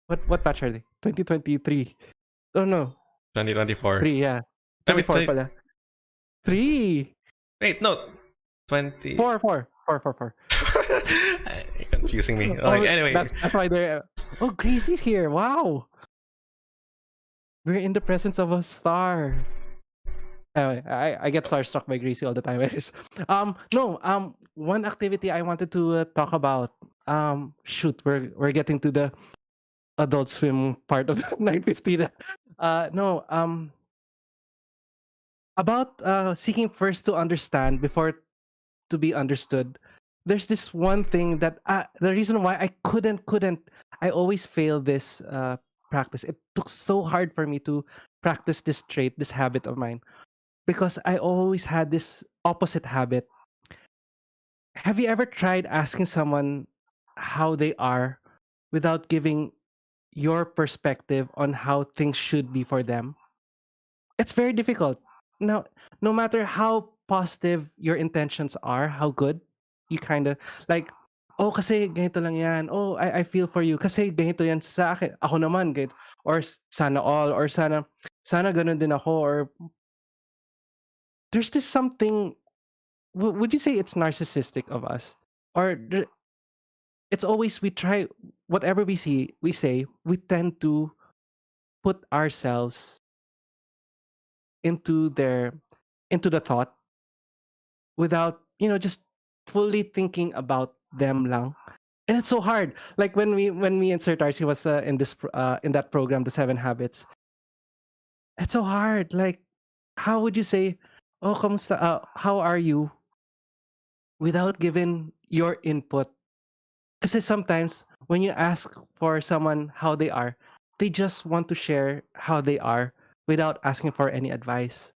What batch are they? 2023. Oh no,
2024.
3, yeah.
I mean,
24 pala. 3.
wait, no, 20.
4.
You're confusing me.
Oh,
Like, anyway,
that's why they're. Oh, Gracie's here. Wow. We're in the presence of a star. Anyway, I get starstruck by Gracie all the time. No. One activity I wanted to talk about. Shoot, we're getting to the Adult Swim part of the 9:15. No. About seeking first to understand before to be understood. there's this one thing that the reason why I I always fail this practice. It took so hard for me to practice this trait, this habit of mine, because I always had this opposite habit. Have you ever tried asking someone how they are without giving your perspective on how things should be for them? It's very difficult. Now, no matter how positive your intentions are, how good, you kind of like, oh, kasi ganito lang yan. Oh, I feel for you. Kasi ganito yan sa akin. Ako naman, ganito. Or sana all, or sana ganun din ako. Or there's this something, would you say it's narcissistic of us? Or it's always we try, whatever we say, we tend to put ourselves into into the thought without just fully thinking about them lang. And it's so hard. Like when me and Sir Tarcy was in that program, the 7 habits. It's so hard. Like, how would you say, oh, kamusta, how are you, without giving your input? Because sometimes when you ask for someone how they are, they just want to share how they are without asking for any advice.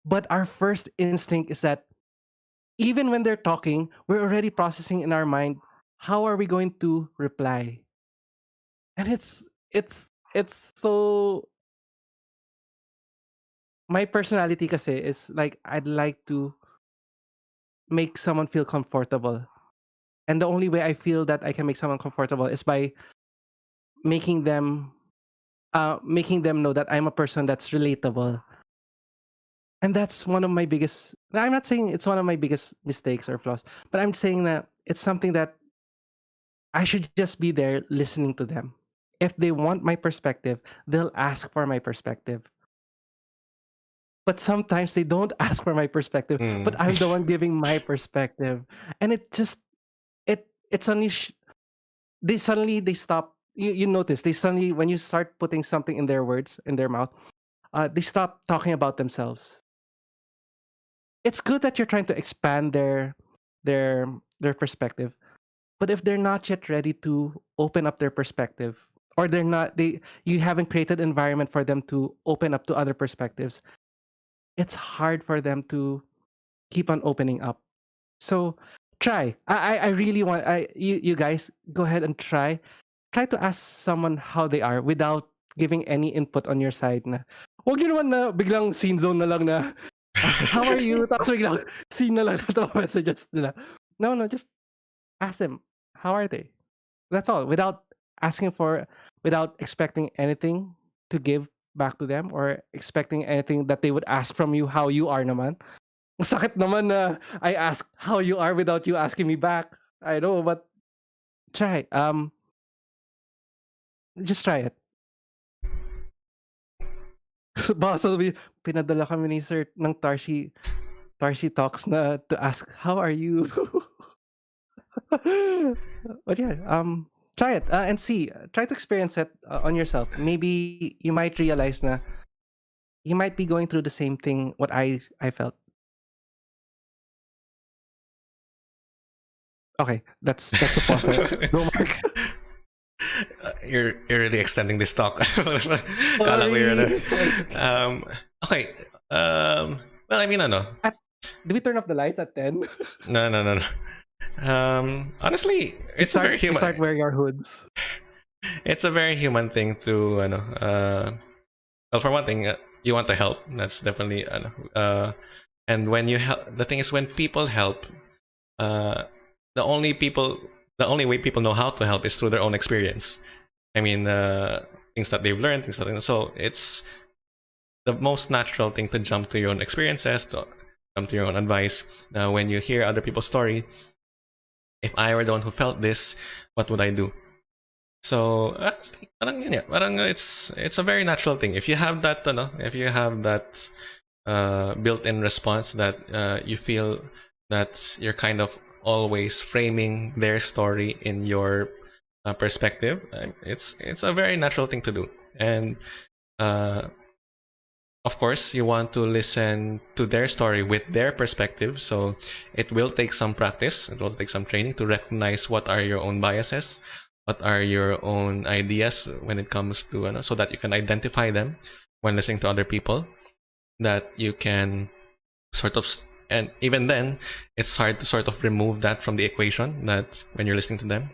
But our first instinct is that even when they're talking, we're already processing in our mind, how are we going to reply? And it's so, my personality kasi is like, I'd like to make someone feel comfortable. And the only way I feel that I can make someone comfortable is by making them making them know that I'm a person that's relatable. And that's one of my biggest, I'm not saying it's one of my biggest mistakes or flaws, but I'm saying that it's something that I should just be there listening to them. If they want my perspective, they'll ask for my perspective. But sometimes they don't ask for my perspective, but I'm the one giving my perspective. And it just, it suddenly, they stop. You notice, they suddenly, when you start putting something in their words, in their mouth, they stop talking about themselves. It's good that you're trying to expand their perspective, but if they're not yet ready to open up their perspective, or you haven't created environment for them to open up to other perspectives, it's hard for them to keep on opening up. So try. I really want, you guys go ahead and try to ask someone how they are without giving any input on your side. Na wag yun naman na biglang scene zone na lang na how are you, tapos biglang scene na lang na messages nila. No, just ask them how are they. That's all, without without expecting anything to give back to them, or expecting anything that they would ask from you how you are naman. Ang sakit naman na I ask how you are without you asking me back. I know, but try. Just try it. Baka sabi, pinadala kami ni Sir ng Tarcy Talks na to ask, how are you? But yeah, try it and see. Try to experience it on yourself. Maybe you might realize na you might be going through the same thing what I felt. Okay, that's the pause. Go, Mark.
You're really extending this talk. Kala ko yun, okay. Well, I mean, ano.
Do we turn off the lights at 10?
No. Honestly, it's a very human.
Start wearing our hoods.
It's a very human thing to, well, for one thing, you want to help. That's definitely, and when you help, the thing is, when people help, the only way people know how to help is through their own experience. I mean, things that they've learned, so it's the most natural thing to jump to your own experiences, to jump to your own advice. When you hear other people's story, if I were the one who felt this, what would I do? So, parang it's a very natural thing. If you have that, built-in response that you feel that you're kind of always framing their story in your perspective, it's a very natural thing to do. And of course, you want to listen to their story with their perspective. So it will take some practice. It will take some training to recognize what are your own biases, what are your own ideas when it comes to, so that you can identify them when listening to other people. That you can sort of, and even then, it's hard to sort of remove that from the equation. That when you're listening to them.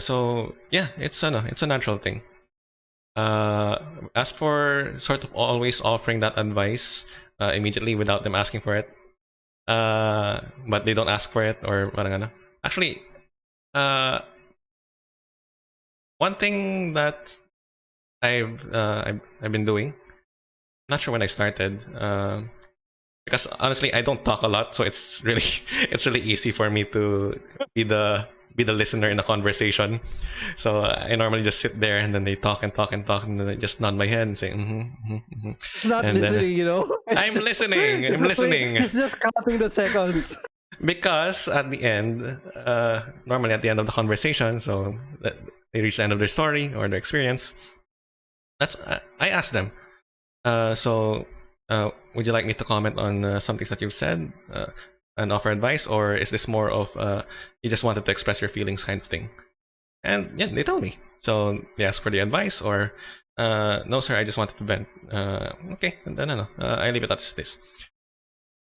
So yeah, it's a natural thing. As for sort of always offering that advice immediately without them asking for it, but they don't ask for it or parang ano. Actually, one thing that I've been doing, not sure when I started, because honestly I don't talk a lot, so it's really it's really easy for me to be the listener in a conversation. So I normally just sit there and then they talk and talk and talk, and then I just nod my head and say
It's not
And then-
listening, you know.
I'm listening. I'm listening.
It's just counting the seconds.
Because at the end, normally at the end of the conversation, so that they reach the end of their story or their experience, I ask them. Would you like me to comment on some things that you've said and offer advice, or is this more of you just wanted to express your feelings kind of thing? And yeah, they tell me. So they ask for the advice, or no, sir, I just wanted to vent. Okay, no. I leave it at this.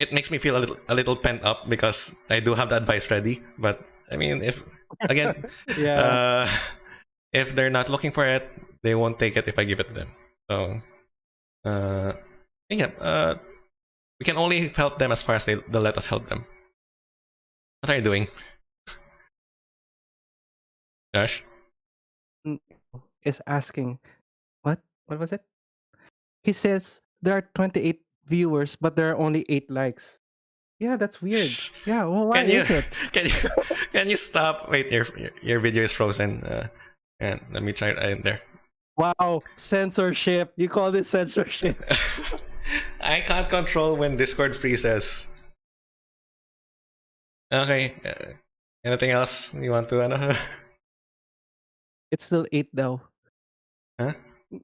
It makes me feel a little pent up because I do have the advice ready. But I mean, if again,
Yeah.
if they're not looking for it, they won't take it if I give it to them. So, yeah, we can only help them as far as they'll let us help them. What are you doing, Josh?
Is asking, what? What was it? He says there are 28 viewers, but there are only 8 likes. Yeah, that's weird. Yeah, well, why
Can you
is it?
can you stop? Wait, your video is frozen. And let me try it there.
Wow, censorship. You call this censorship?
I can't control when Discord freezes. Okay. Anything else you want to?
It's still 8 now.
Huh?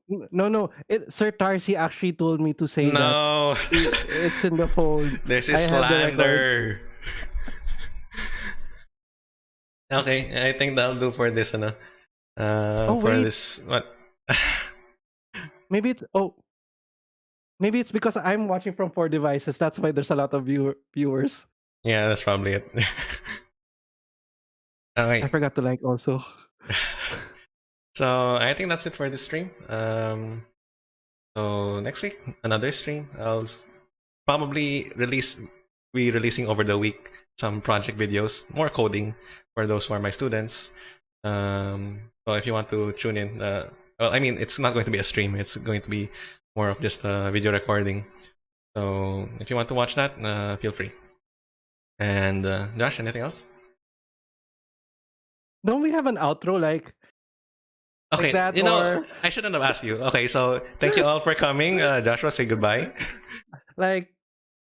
No. Sir Tarcy actually told me to say that.
No.
It's in the phone.
This
I
is
have the record.
slander. Okay, I think that'll do for this.
Oh,
for
wait.
this, what?
Maybe it's because I'm watching from 4 devices. That's why there's a lot of viewers.
Yeah, that's probably it.
I
Okay.
forgot to like also.
So I think that's it for this stream. So next week, another stream. I'll probably be releasing over the week some project videos, more coding for those who are my students. So if you want to tune in, well, I mean, it's not going to be a stream. It's going to be more of just a video recording. So if you want to watch that, feel free. And Josh, anything else?
Don't we have an outro like
Okay,
that,
you know,
or
I shouldn't have asked you. Okay, so thank you all for coming. Joshua, say goodbye.
like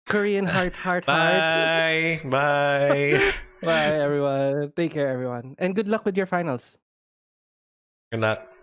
Korean heart?
Bye. Bye.
Bye, everyone. Take care, everyone, and good luck with your finals.
Good luck.